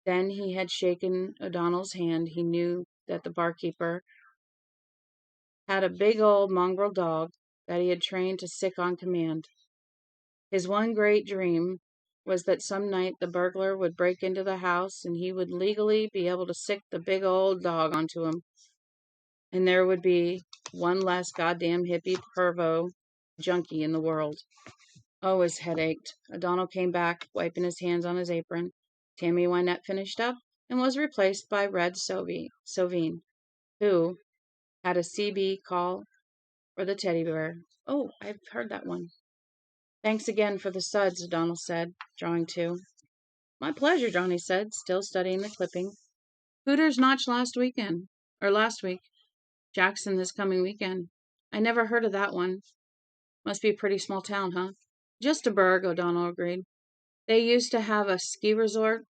Then he had shaken O'Donnell's hand. He knew that the barkeeper had a big old mongrel dog that he had trained to sick on command. His one great dream was that some night the burglar would break into the house and he would legally be able to sick the big old dog onto him. And there would be one less goddamn hippie pervo junkie in the world. Oh, his head ached. O'Donnell came back, wiping his hands on his apron. Tammy Wynette finished up and was replaced by Red Sovine, who had a CB call for the teddy bear. Oh, I've heard that one. Thanks again for the suds, O'Donnell said, drawing 2. My pleasure, Johnny said, still studying the clipping. Hooters Notch last week. Jackson this coming weekend. I never heard of that one. Must be a pretty small town, huh? Just a burg, O'Donnell agreed. They used to have a ski resort,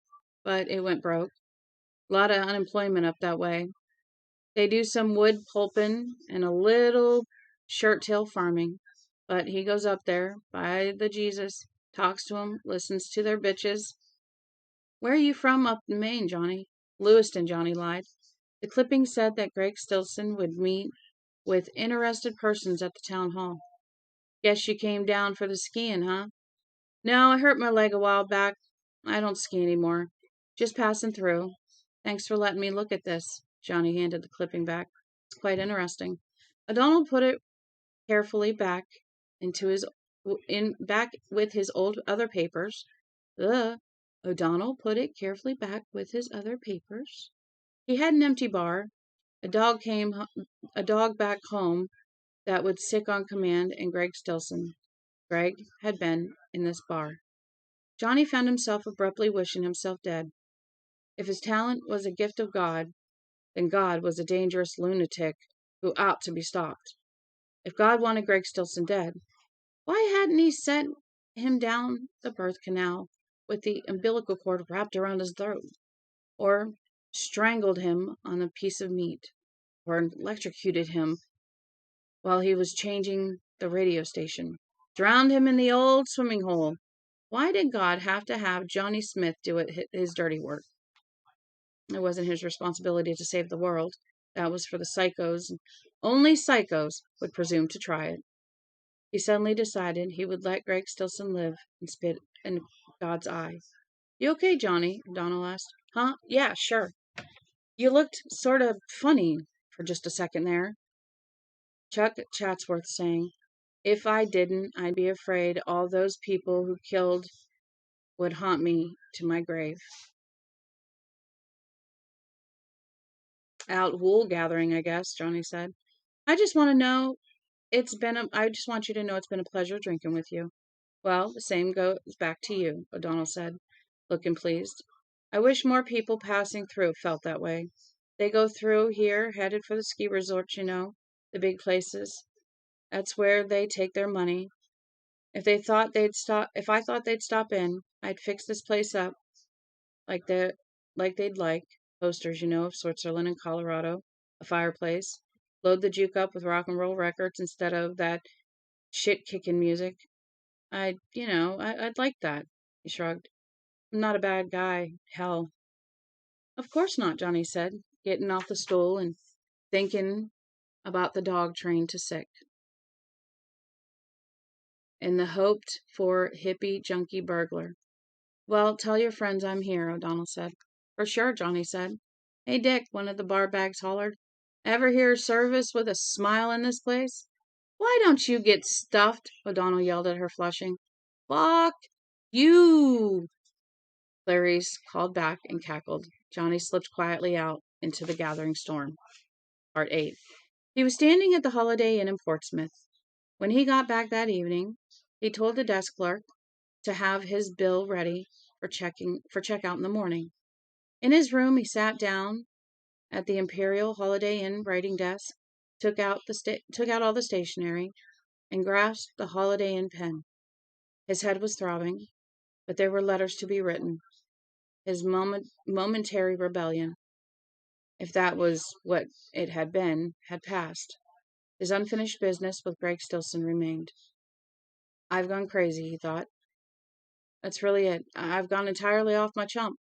but it went broke. A lot of unemployment up that way. They do some wood pulping and a little shirt-tail farming. But he goes up there, by the Jesus, talks to 'em, listens to their bitches. Where are you from up in Maine, Johnny? Lewiston, Johnny lied. The clipping said that Greg Stilson would meet with interested persons at the town hall. Guess you came down for the skiing, huh? No, I hurt my leg a while back. I don't ski anymore. Just passing through. Thanks for letting me look at this. Johnny handed the clipping back. It's quite interesting. O'Donnell put it carefully back into his in back with his old other papers. Ugh. O'Donnell put it carefully back with his other papers. He had an empty bar. A dog came a dog back home that would sick on command, and Greg Stilson. Greg had been in this bar. Johnny found himself abruptly wishing himself dead. If his talent was a gift of God, then God was a dangerous lunatic who ought to be stopped. If God wanted Greg Stilson dead, why hadn't he sent him down the birth canal with the umbilical cord wrapped around his throat, or strangled him on a piece of meat, or electrocuted him while he was changing the radio station, drowned him in the old swimming hole? Why did God have to have Johnny Smith do his dirty work? It wasn't his responsibility to save the world. That was for the psychos, and only psychos would presume to try it. He suddenly decided he would let Greg Stilson live and spit in God's eye. You okay, Johnny? O'Donnell asked. Huh? Yeah, sure. You looked sort of funny for just a second there. Chuck Chatsworth saying, if I didn't, I'd be afraid all those people who killed would haunt me to my grave. Out wool gathering, I guess, Johnny said. I just want to know I just want you to know it's been a pleasure drinking with you. Well, the same goes back to you, O'Donnell said, looking pleased. I wish more people passing through felt that way. They go through here, headed for the ski resorts, the big places. That's where they take their money. If I thought they'd stop in, I'd fix this place up like they like they'd like. Posters, of Switzerland and Colorado, a fireplace. Load the juke up with rock and roll records instead of that shit kicking music. I'd like that. He shrugged. I'm not a bad guy. Hell. Of course not, Johnny said, getting off the stool and thinking about the dog trained to sick. And the hoped for hippie junkie burglar. Well, tell your friends I'm here, O'Donnell said. For sure, Johnny said. Hey, Dick, one of the bar bags hollered. Ever hear service with a smile in this place? Why don't you get stuffed? O'Donnell yelled at her, flushing. Fuck you! Clarice called back and cackled. Johnny slipped quietly out into the gathering storm. Part 8. He was standing at the Holiday Inn in Portsmouth. When he got back that evening, he told the desk clerk to have his bill ready for checkout in the morning. In his room, he sat down at the Imperial Holiday Inn writing desk, took out all the stationery, and grasped the Holiday Inn pen. His head was throbbing, but there were letters to be written. His momentary rebellion, if that was what it had been, had passed. His unfinished business with Greg Stilson remained. I've gone crazy, he thought. That's really it. I've gone entirely off my chump.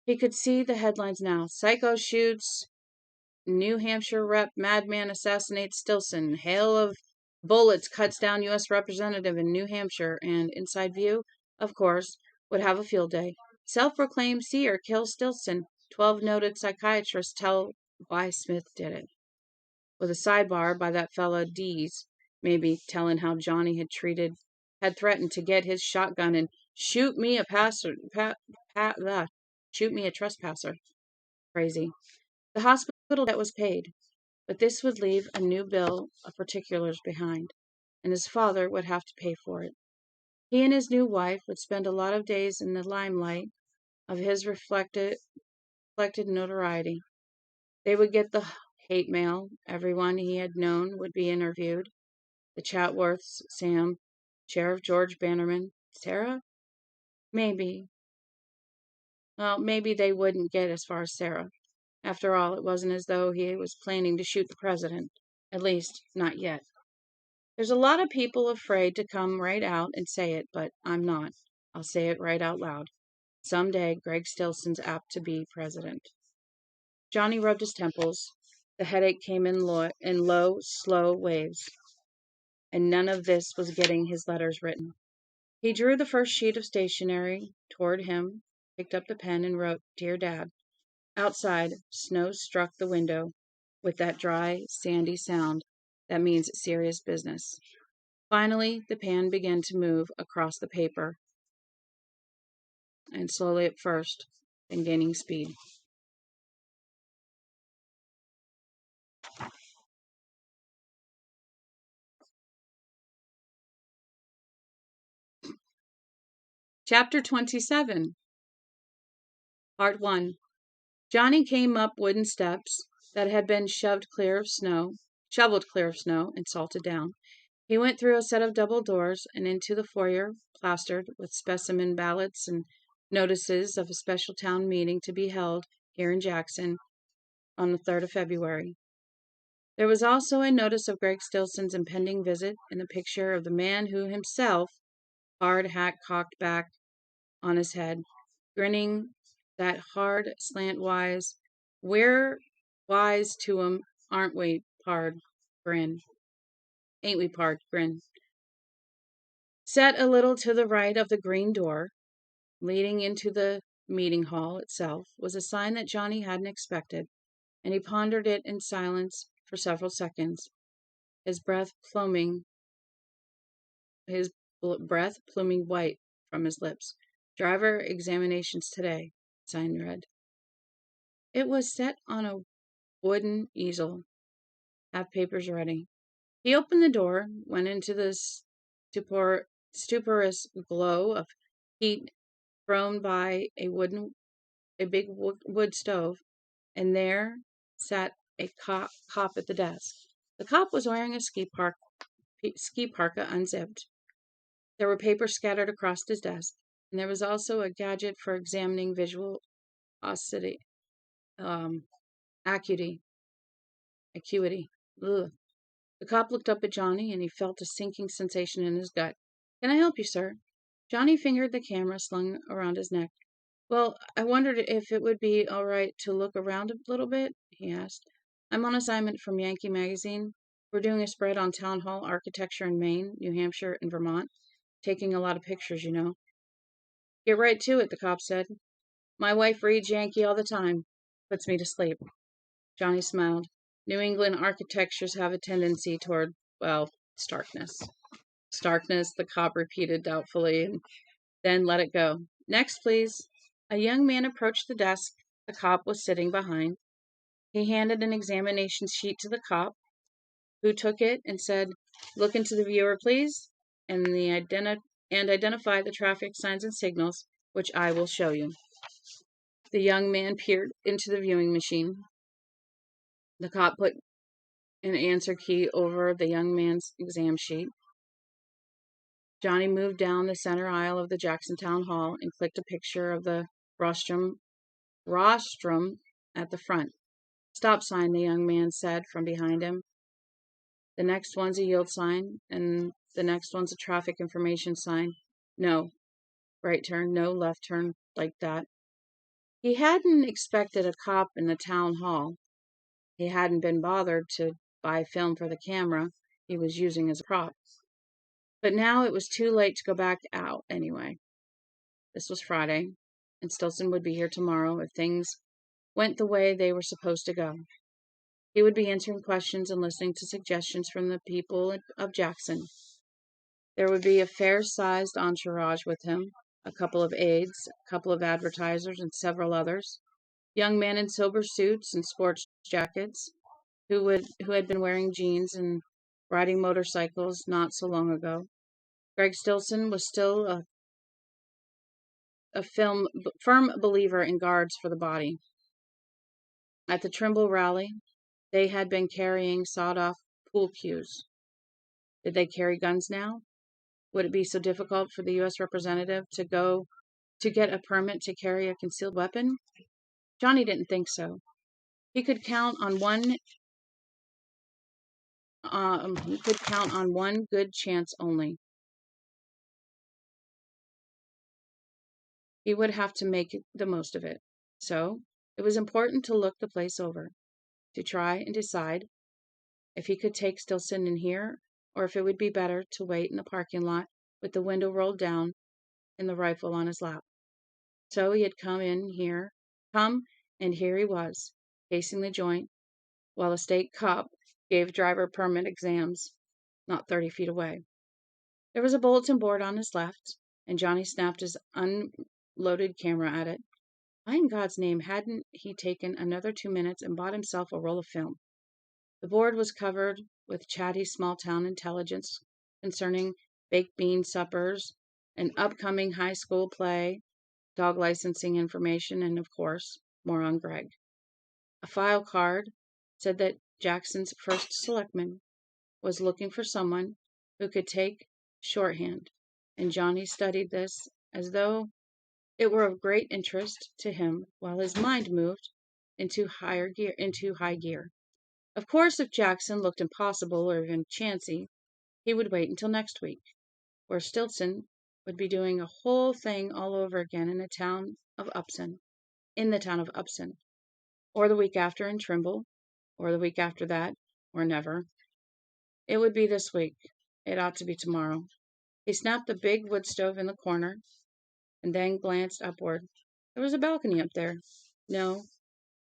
He could see the headlines now. Psycho shoots New Hampshire rep madman assassinates Stilson. Hail of bullets cuts down U.S. representative in New Hampshire. And Inside View, of course, would have a field day. Self-proclaimed seer kills Stilson. 12 noted psychiatrists tell why Smith did it. With a sidebar by that fella Dees, maybe telling how Johnny had threatened to get his shotgun and shoot me a trespasser. Crazy. The hospital debt was paid, but this would leave a new bill of particulars behind, and his father would have to pay for it. He and his new wife would spend a lot of days in the limelight of his reflected notoriety. They would get the hate mail. Everyone he had known would be interviewed. The Chatworths, Sam, Sheriff George Bannerman, Sarah? Maybe. Well, maybe they wouldn't get as far as Sarah. After all, it wasn't as though he was planning to shoot the president. At least, not yet. There's a lot of people afraid to come right out and say it, but I'm not. I'll say it right out loud. Someday, Greg Stilson's apt to be president. Johnny rubbed his temples. The headache came in low, slow waves, and none of this was getting his letters written. He drew the first sheet of stationery toward him, picked up the pen, and wrote, "Dear Dad." Outside, snow struck the window with that dry, sandy sound that means serious business. Finally, the pen began to move across the paper, and slowly at first, then gaining speed. Chapter 27, Part 1. Johnny came up wooden steps that had been shoveled clear of snow, and salted down. He went through a set of double doors and into the foyer, plastered with specimen ballots and notices of a special town meeting to be held here in Jackson on the 3rd of February. There was also a notice of Greg Stilson's impending visit and a picture of the man who himself, hard hat cocked back on his head, grinning that hard, slantwise, "We're wise to 'em, aren't we, pard?" grin. "Ain't we, pard?" grin. Set a little to the right of the green door, leading into the meeting hall itself, was a sign that Johnny hadn't expected, and he pondered it in silence for several seconds, his breath pluming white from his lips. "Driver examinations today," the sign read. It was set on a wooden easel. "Have papers ready." He opened the door, went into the stuporous glow of heat thrown by a big wood stove, and there sat a cop at the desk. The cop was wearing a ski parka unzipped. There were papers scattered across his desk, and there was also a gadget for examining visual acuity. Acuity. Ugh. The cop looked up at Johnny, and he felt a sinking sensation in his gut. "Can I help you, sir?" Johnny fingered the camera slung around his neck. "Well, I wondered if it would be all right to look around a little bit," he asked. "I'm on assignment from Yankee Magazine. We're doing a spread on town hall architecture in Maine, New Hampshire, and Vermont. Taking a lot of pictures, you know." "Get right to it," the cop said. "My wife reads Yankee all the time. Puts me to sleep." Johnny smiled. New England architectures have a tendency toward, well, starkness. "Starkness," the cop repeated doubtfully, and then let it go. "Next, please." A young man approached the desk the cop was sitting behind. He handed an examination sheet to the cop, who took it and said, "Look into the viewer, please, and identify the traffic signs and signals, which I will show you." The young man peered into the viewing machine. The cop put an answer key over the young man's exam sheet. Johnny moved down the center aisle of the Jackson Town Hall and clicked a picture of the rostrum at the front. "Stop sign," the young man said from behind him. "The next one's a yield sign, and the next one's a traffic information sign. No, right turn, no, left turn, like that." He hadn't expected a cop in the town hall. He hadn't been bothered to buy film for the camera he was using as a prop. But now it was too late to go back out anyway. This was Friday, and Stilson would be here tomorrow if things went the way they were supposed to go. He would be answering questions and listening to suggestions from the people of Jackson. There would be a fair-sized entourage with him, a couple of aides, a couple of advertisers, and several others. Young men in sober suits and sports jackets, who had been wearing jeans and riding motorcycles not so long ago. Greg Stilson was still a firm believer in guards for the body. At the Trimble rally, they had been carrying sawed-off pool cues. Did they carry guns now? Would it be so difficult for the U.S. representative to get a permit to carry a concealed weapon? Johnny didn't think so. He could count on one good chance only. He would have to make the most of it. So it was important to look the place over, to try and decide if he could take Stilson in here, or if it would be better to wait in the parking lot with the window rolled down and the rifle on his lap. So he had come, and here he was, casing the joint, while a state cop gave driver permit exams not 30 feet away. There was a bulletin board on his left, and Johnny snapped his unloaded camera at it. Why in God's name hadn't he taken another 2 minutes and bought himself a roll of film? The board was covered with chatty small-town intelligence concerning baked bean suppers, an upcoming high school play, dog licensing information, and, of course, more on Greg. A file card said that Jackson's first selectman was looking for someone who could take shorthand, and Johnny studied this as though it were of great interest to him while his mind moved into high gear. Of course, if Jackson looked impossible or even chancy, he would wait until next week, where Stilson would be doing the whole thing all over again in the town of Upson, or the week after in Trimble, or the week after that, or never. It would be this week. It ought to be tomorrow. He snapped the big wood stove in the corner and then glanced upward. There was a balcony up there. No,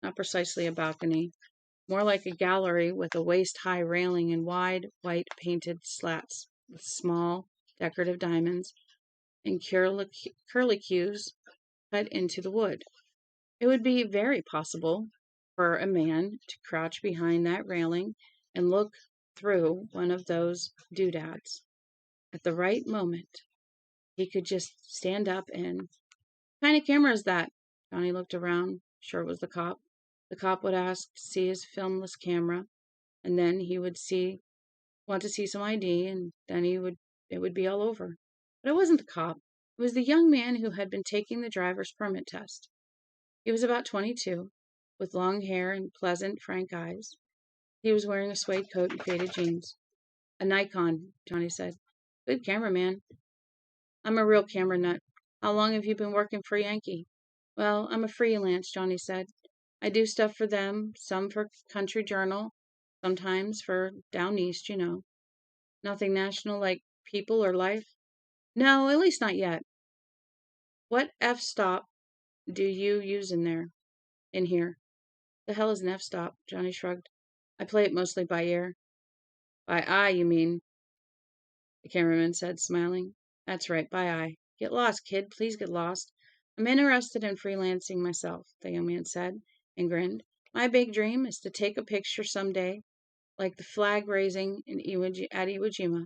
not precisely a balcony. More like a gallery with a waist-high railing and wide, white painted slats with small, decorative diamonds and curlicues cut into the wood. It would be very possible for a man to crouch behind that railing and look through one of those doodads. At the right moment, he could just stand up and... What kind of camera is that? Johnny looked around. Sure it was the cop. The cop would ask to see his filmless camera, and then he would want to see some ID, and then it would be all over. But it wasn't the cop. It was the young man who had been taking the driver's permit test. He was about 22, with long hair and pleasant, frank eyes. He was wearing a suede coat and faded jeans. A Nikon, Johnny said. Good cameraman. I'm a real camera nut. How long have you been working for Yankee? Well, I'm a freelance, Johnny said. I do stuff for them, some for Country Journal, sometimes for Down East, you know. Nothing national like People or Life? No, at least not yet. What f-stop do you use in here? The hell is an f-stop? Johnny shrugged. I play it mostly by ear. By eye, you mean? The cameraman said, smiling. That's right, by eye. Get lost, kid. Please get lost. I'm interested in freelancing myself, the young man said, and grinned. My big dream is to take a picture someday, like the flag raising at Iwo Jima.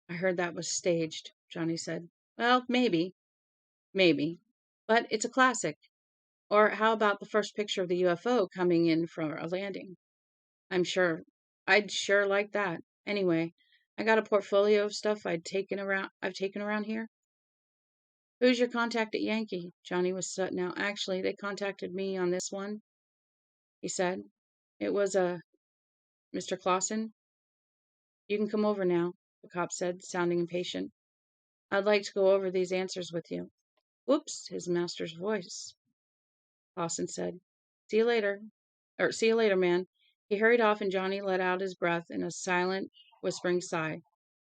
I heard that was staged, Johnny said. Well, maybe. But it's a classic. Or how about the first picture of the UFO coming in for a landing? I'd sure like that. Anyway, I got a portfolio of stuff I've taken around here. Who's your contact at Yankee? Johnny was now. Actually, they contacted me on this one, he said. It was Mr. Clausen. You can come over now, the cop said, sounding impatient. I'd like to go over these answers with you. Whoops, his master's voice. Clausen said. See you later, man. He hurried off, and Johnny let out his breath in a silent, whispering sigh.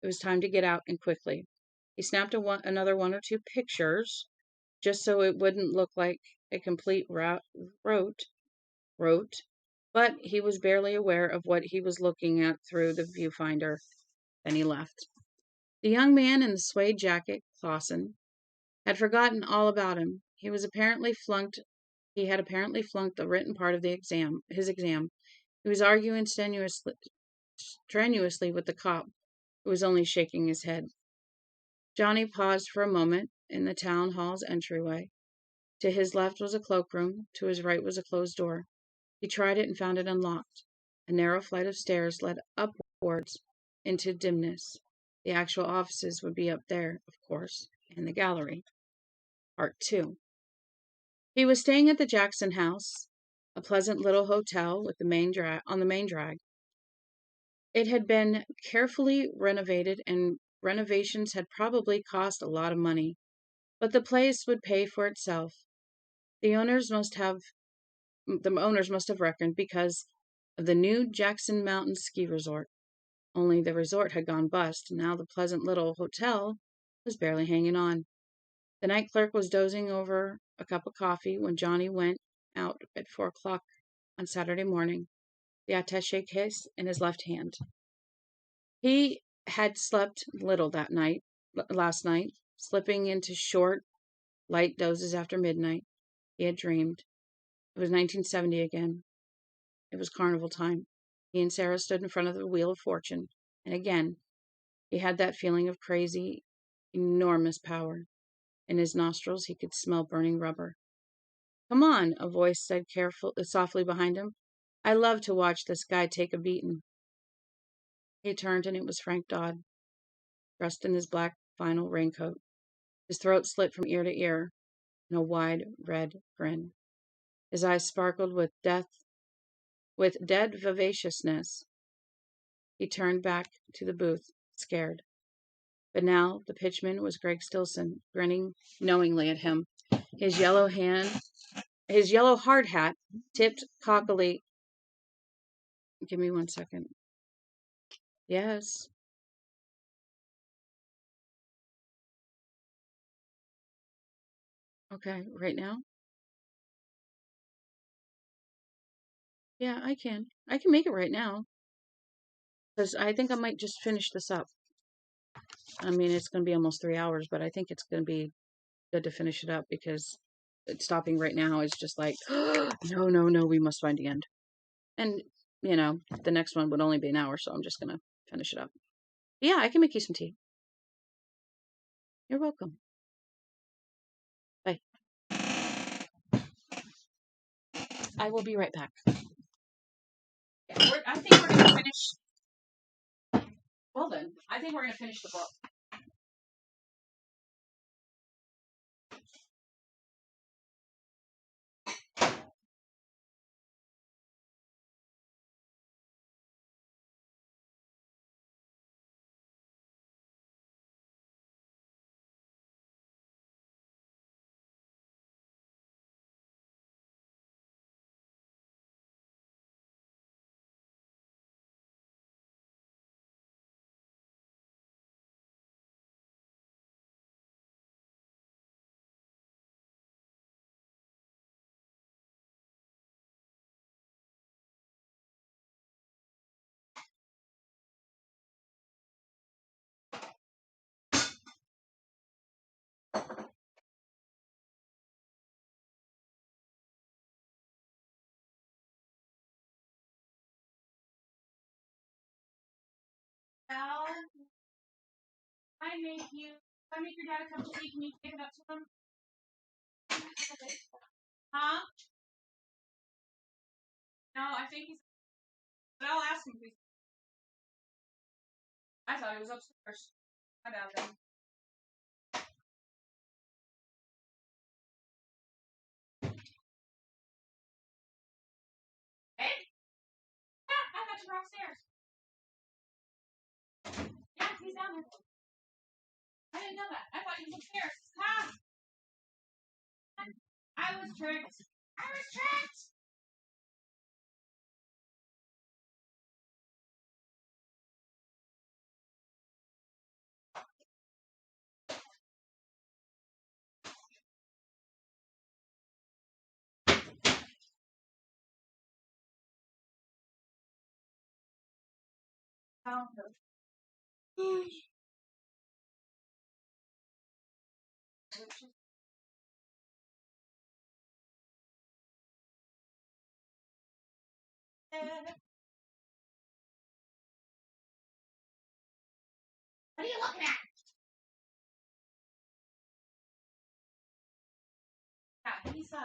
It was time to get out, and quickly. He snapped another one or two pictures, just so it wouldn't look like a complete rote, but he was barely aware of what he was looking at through the viewfinder. Then he left. The young man in the suede jacket, Clausen, had forgotten all about him. He had apparently flunked the written part of his exam. He was arguing strenuously with the cop, who was only shaking his head. Johnny paused for a moment in the town hall's entryway. To his left was a cloakroom, to his right was a closed door. He tried it and found it unlocked. A narrow flight of stairs led upwards into dimness. The actual offices would be up there, of course, in the gallery. Part 2. He was staying at the Jackson House, a pleasant little hotel on the main drag. It had been carefully renovated, and renovations had probably cost a lot of money, but the place would pay for itself. The owners must have reckoned because of the new Jackson Mountain Ski Resort. Only the resort had gone bust, and now the pleasant little hotel was barely hanging on. The night clerk was dozing over a cup of coffee when Johnny went out at 4 o'clock on Saturday morning, the attaché case in his left hand. He had slept little last night, slipping into short, light dozes after midnight. He had dreamed. It was 1970 again. It was carnival time. He and Sarah stood in front of the Wheel of Fortune, and again he had that feeling of crazy, enormous power. In his nostrils he could smell burning rubber. "Come on," a voice said softly behind him. "I love to watch this guy take a beating." He turned, and it was Frank Dodd, dressed in his black vinyl raincoat. His throat slit from ear to ear in a wide red grin. His eyes sparkled with dead vivaciousness. He turned back to the booth, scared. But now the pitchman was Greg Stilson, grinning knowingly at him. His yellow hard hat tipped cockily. Give me 1 second. Yes. Okay, right now? Yeah, I can. I can make it right now. Because I think I might just finish this up. I mean, it's going to be almost 3 hours, but I think it's going to be good to finish it up because stopping right now is just like, no, no, no, we must find the end. And, the next one would only be an hour, so I'm just going to finish it up. Yeah, I can make you some tea. You're welcome. Bye. I will be right back. Yeah, I think we're going to finish. Well, then, I think we're going to finish the book. Al, I make your dad a cup of tea. Can you take it up to him? Huh? No, I think he's. But I'll ask him, please. I thought he was upstairs. I doubt that. Hey? Yeah, I thought you were upstairs. Yeah, he's down there. I didn't know that. I thought he was upstairs. Ha! I was tricked. I was tricked! Oh, no. What are you looking at? Yeah, he's down.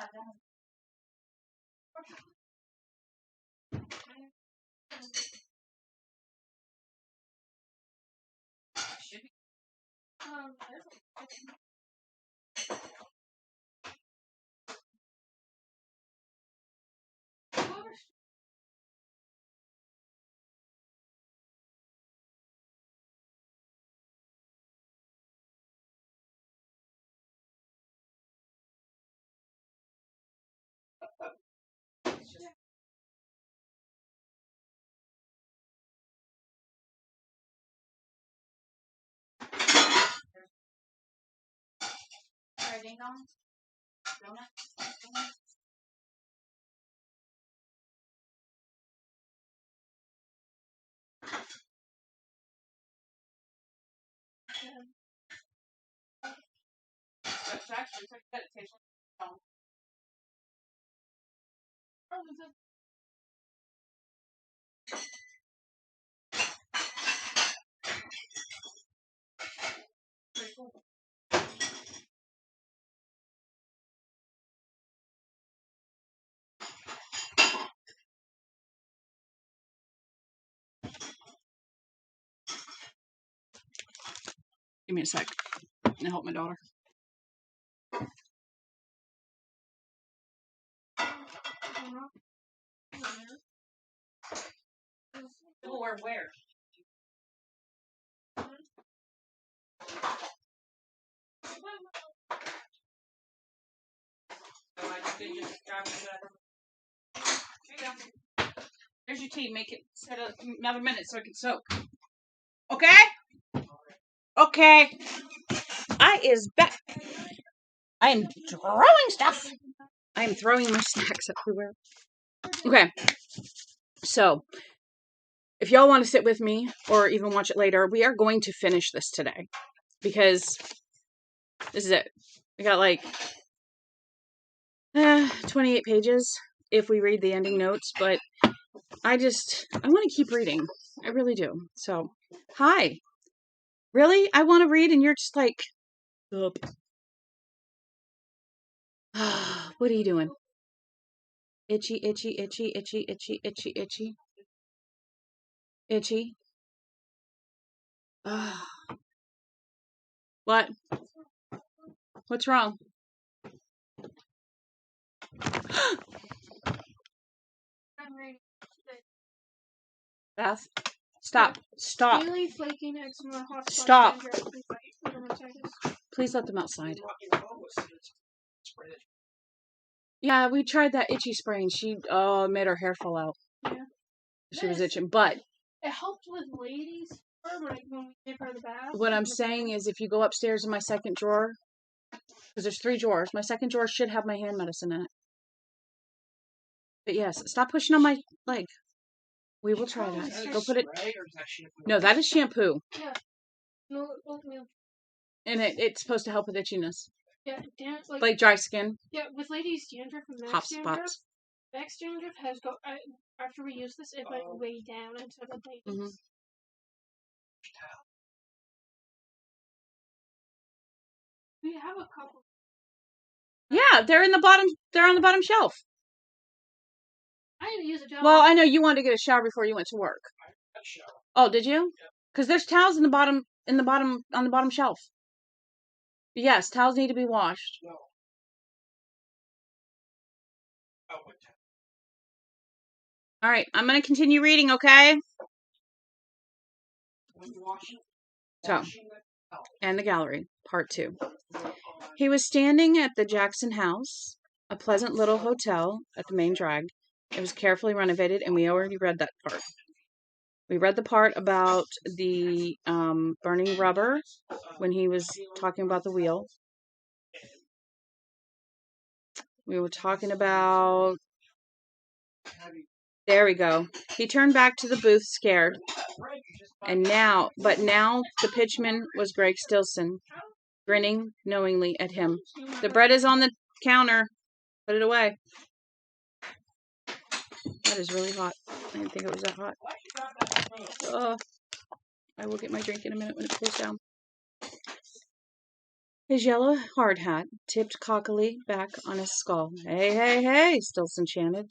Should be. That's actually like that. It tastes like pretty cool. Give me a sec. I'm gonna help my daughter. Where? So I just did just grab whatever. Here you go. There's your tea. Make it set another minute so it can soak. Okay? Okay. I is back. I am throwing stuff. I am throwing my snacks everywhere. Okay. So, if y'all want to sit with me or even watch it later, we are going to finish this today. Because this is it. We got like 28 pages if we read the ending notes, but I want to keep reading. I really do. So, hi. Really? I want to read and you're just like, what are you doing? Itchy, itchy, itchy, itchy, itchy, itchy, itchy. Itchy. What? What's wrong? Beth, stop. Stop. Stop. Please let them outside. Yeah, we tried that itchy spray and she made her hair fall out. Yeah. She was itching, but it helped with ladies' when we gave her the bath. What I'm saying is if you go upstairs in my second drawer, because there's 3 drawers, my second drawer should have my hand medicine in it. But yes, stop pushing on my leg. We will try that. Go put it. No, that is shampoo. Yeah. No, oatmeal. And it's supposed to help with itchiness. Yeah, like dry skin. Yeah, with ladies' dandruff and Max dandruff has got after we use this, it went way down instead of ladies. Mm-hmm. We have a couple. Yeah, they're in the bottom. They're on the bottom shelf. I didn't use a towel. Well, I know you wanted to get a shower before you went to work. I got a shower. Oh, did you? Because there's towels on the bottom shelf. Yes, towels need to be washed. No. All right, I'm going to continue reading, okay? So, and the gallery, part 2. He was standing at the Jackson House, a pleasant little hotel at the main drag. It was carefully renovated, and we already read that part. We read the part about the burning rubber when he was talking about the wheel. We were talking about... There we go. He turned back to the booth scared. Now the pitchman was Greg Stilson, grinning knowingly at him. The bread is on the counter. Put it away. That is really hot. I didn't think it was that hot. I will get my drink in a minute when it cools down. His yellow hard hat tipped cockily back on his skull. Hey, hey, hey, Stilson chanted,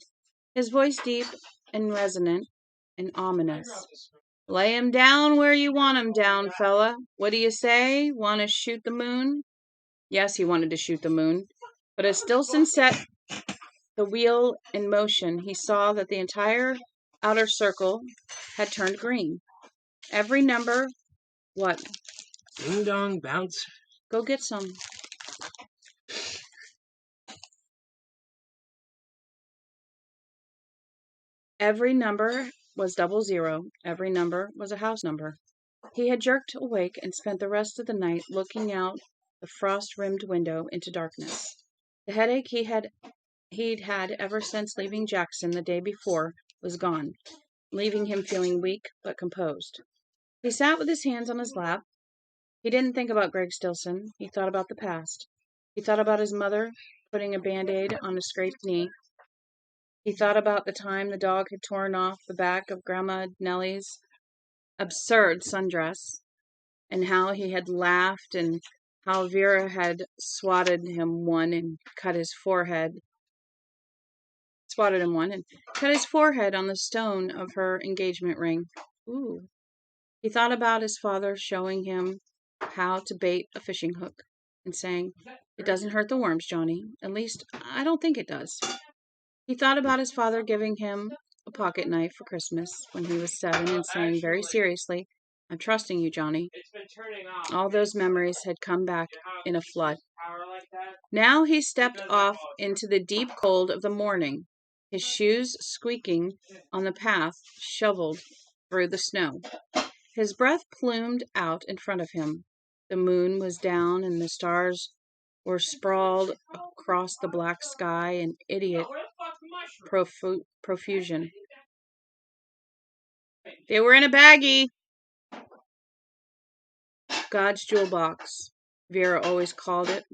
his voice deep and resonant and ominous. Lay him down where you want him down, fella. What do you say? Want to shoot the moon? Yes, he wanted to shoot the moon. But as Stilson set the wheel in motion, he saw that the entire outer circle had turned green. Every number... What? Ding dong, bounce. Go get some. Every number was 00. Every number was a house number. He had jerked awake and spent the rest of the night looking out the frost-rimmed window into darkness. The headache he'd had ever since leaving Jackson the day before was gone, leaving him feeling weak but composed. He sat with his hands on his lap. He didn't think about Greg Stilson. He thought about the past. He thought about his mother putting a Band-Aid on a scraped knee. He thought about the time the dog had torn off the back of Grandma Nellie's absurd sundress, and how he had laughed, and how Vera had swatted him one and cut his forehead on the stone of her engagement ring. Ooh. He thought about his father showing him how to bait a fishing hook and saying, "It doesn't hurt the worms, Johnny. At least, I don't think it does." He thought about his father giving him a pocket knife for Christmas when he was 7 and saying very seriously, "I'm trusting you, Johnny." All those memories had come back in a flood. Now he stepped off into the deep cold of the morning, his shoes squeaking on the path shoveled through the snow. His breath plumed out in front of him. The moon was down and the stars were sprawled across the black sky in idiot profusion. They were in a baggie. God's jewel box, Vera always called it.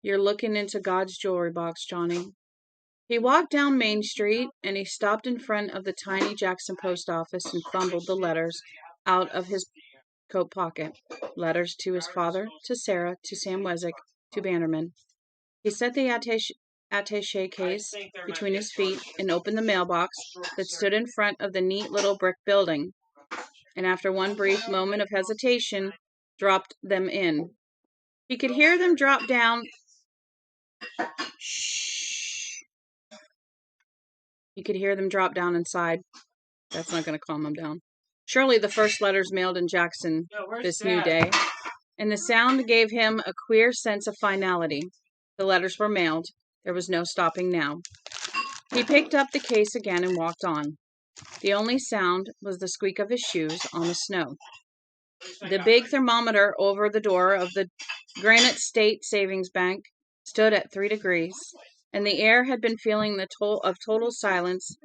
You're looking into God's jewelry box, Johnny. He walked down Main Street, and he stopped in front of the tiny Jackson post office and fumbled the letters out of his coat pocket. Letters to his father, to Sarah, to Sam Weswick, to Bannerman. He set the attaché case between his feet and opened the mailbox that stood in front of the neat little brick building, and after one brief moment of hesitation, dropped them in. He could hear them drop down. Shh. He could hear them drop down inside. That's not going to calm him down. Surely the first letters mailed in Jackson this new day, and the sound gave him a queer sense of finality. The letters were mailed. There was no stopping now. He picked up the case again and walked on. The only sound was the squeak of his shoes on the snow. The big thermometer over the door of the Granite State Savings Bank stood at 3 degrees, and the air had been feeling the total silence.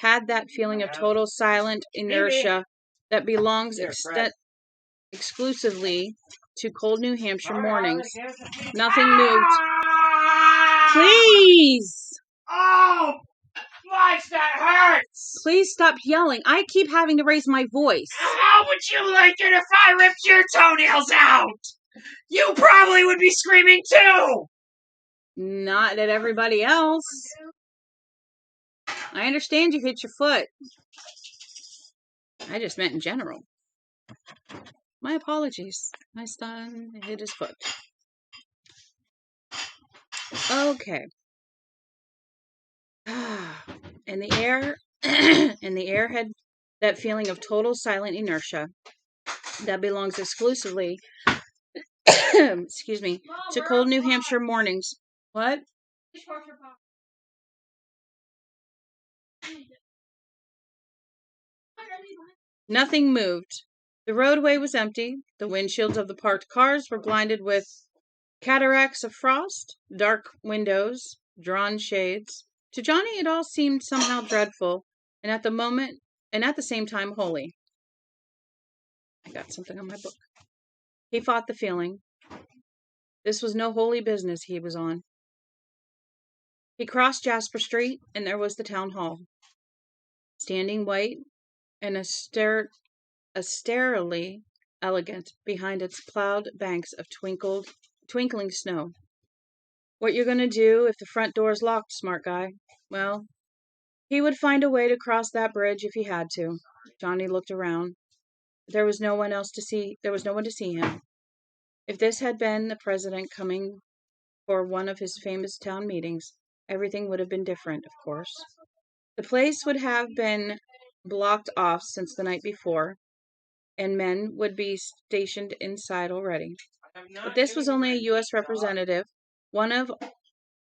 Had that feeling of total silent inertia that belongs exclusively to cold New Hampshire mornings. Nothing moved. Please! Oh! Life, that hurts! Please stop yelling. I keep having to raise my voice. How would you like it if I ripped your toenails out? You probably would be screaming too! Not at everybody else. I understand you hit your foot. I just meant in general. My apologies. My son hit his foot. Okay. And the air had that feeling of total silent inertia that belongs exclusively to cold New Hampshire mornings. What? Nothing moved. The roadway was empty. The windshields of the parked cars were blinded with cataracts of frost, dark windows, drawn shades. To Johnny, it all seemed somehow dreadful, and at the same time holy. I got something on my book. He fought the feeling. This was no holy business he was on. He crossed Jasper Street, and there was the town hall, standing white and austerely elegant behind its plowed banks of twinkling snow. What you're going to do if the front door's locked, smart guy? Well, he would find a way to cross that bridge if he had to. Johnny looked around. There was no one to see him. If this had been the president coming for one of his famous town meetings, everything would have been different, of course. The place would have been blocked off since the night before, and men would be stationed inside already. But this was only a U.S. representative, one of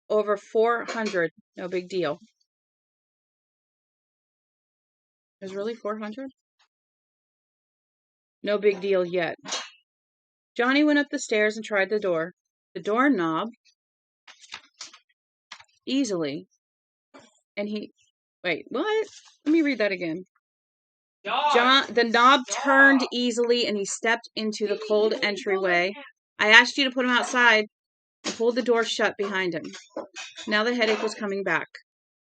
over 400. No big deal. There's really 400? No big deal yet. Johnny went up the stairs and tried the door. The doorknob easily, and he... Wait, what? Let me read that again. The knob turned easily, and he stepped into the cold entryway. I asked you to put him outside and pulled the door shut behind him. Now the headache was coming back,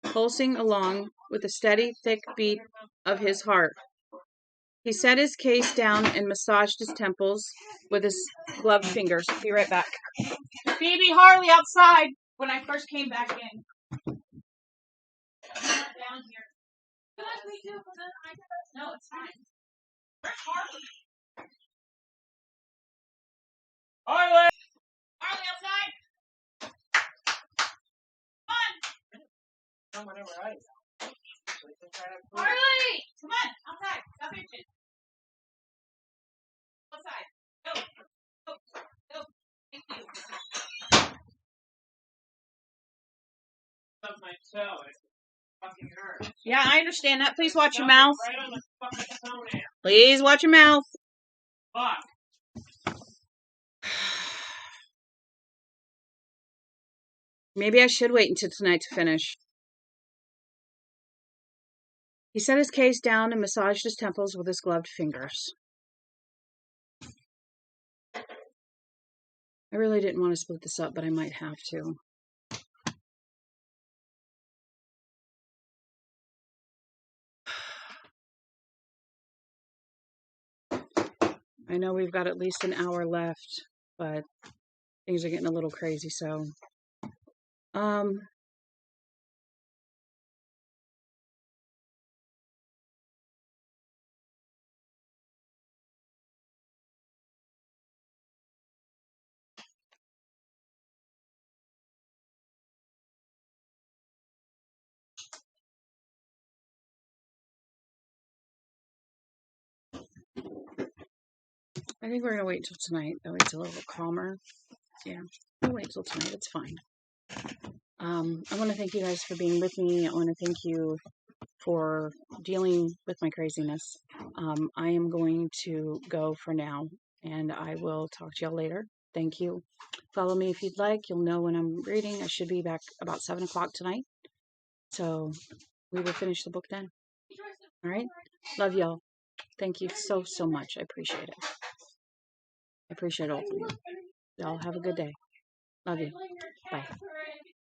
pulsing along with the steady, thick beat of his heart. He set his case down and massaged his temples with his gloved fingers. Be right back. Phoebe Harley outside when I first came back in. Down here. No, it's fine. Where's Harley? Harley! Harley outside! Come on! Come whenever I go. Harley! Come on, outside. Stop itching. Outside. Go. Go. Go. Thank you. Of my toe. It fucking hurts. Yeah, I understand that. Please watch your mouth. Right on the fucking toenail. Please watch your mouth. Fuck. Maybe I should wait until tonight to finish. He set his case down and massaged his temples with his gloved fingers. I really didn't want to split this up, but I might have to. I know we've got at least an hour left, but things are getting a little crazy, so... I think we're going to wait until tonight. That way it's a little calmer. Yeah, we'll wait until tonight. It's fine. I want to thank you guys for being with me. I want to thank you for dealing with my craziness. I am going to go for now, and I will talk to y'all later. Thank you. Follow me if you'd like. You'll know when I'm reading. I should be back about 7 o'clock tonight. So we will finish the book then. All right? Love y'all. Thank you so, so much. I appreciate it. I appreciate all of you. Y'all have a good day. Love you. Bye.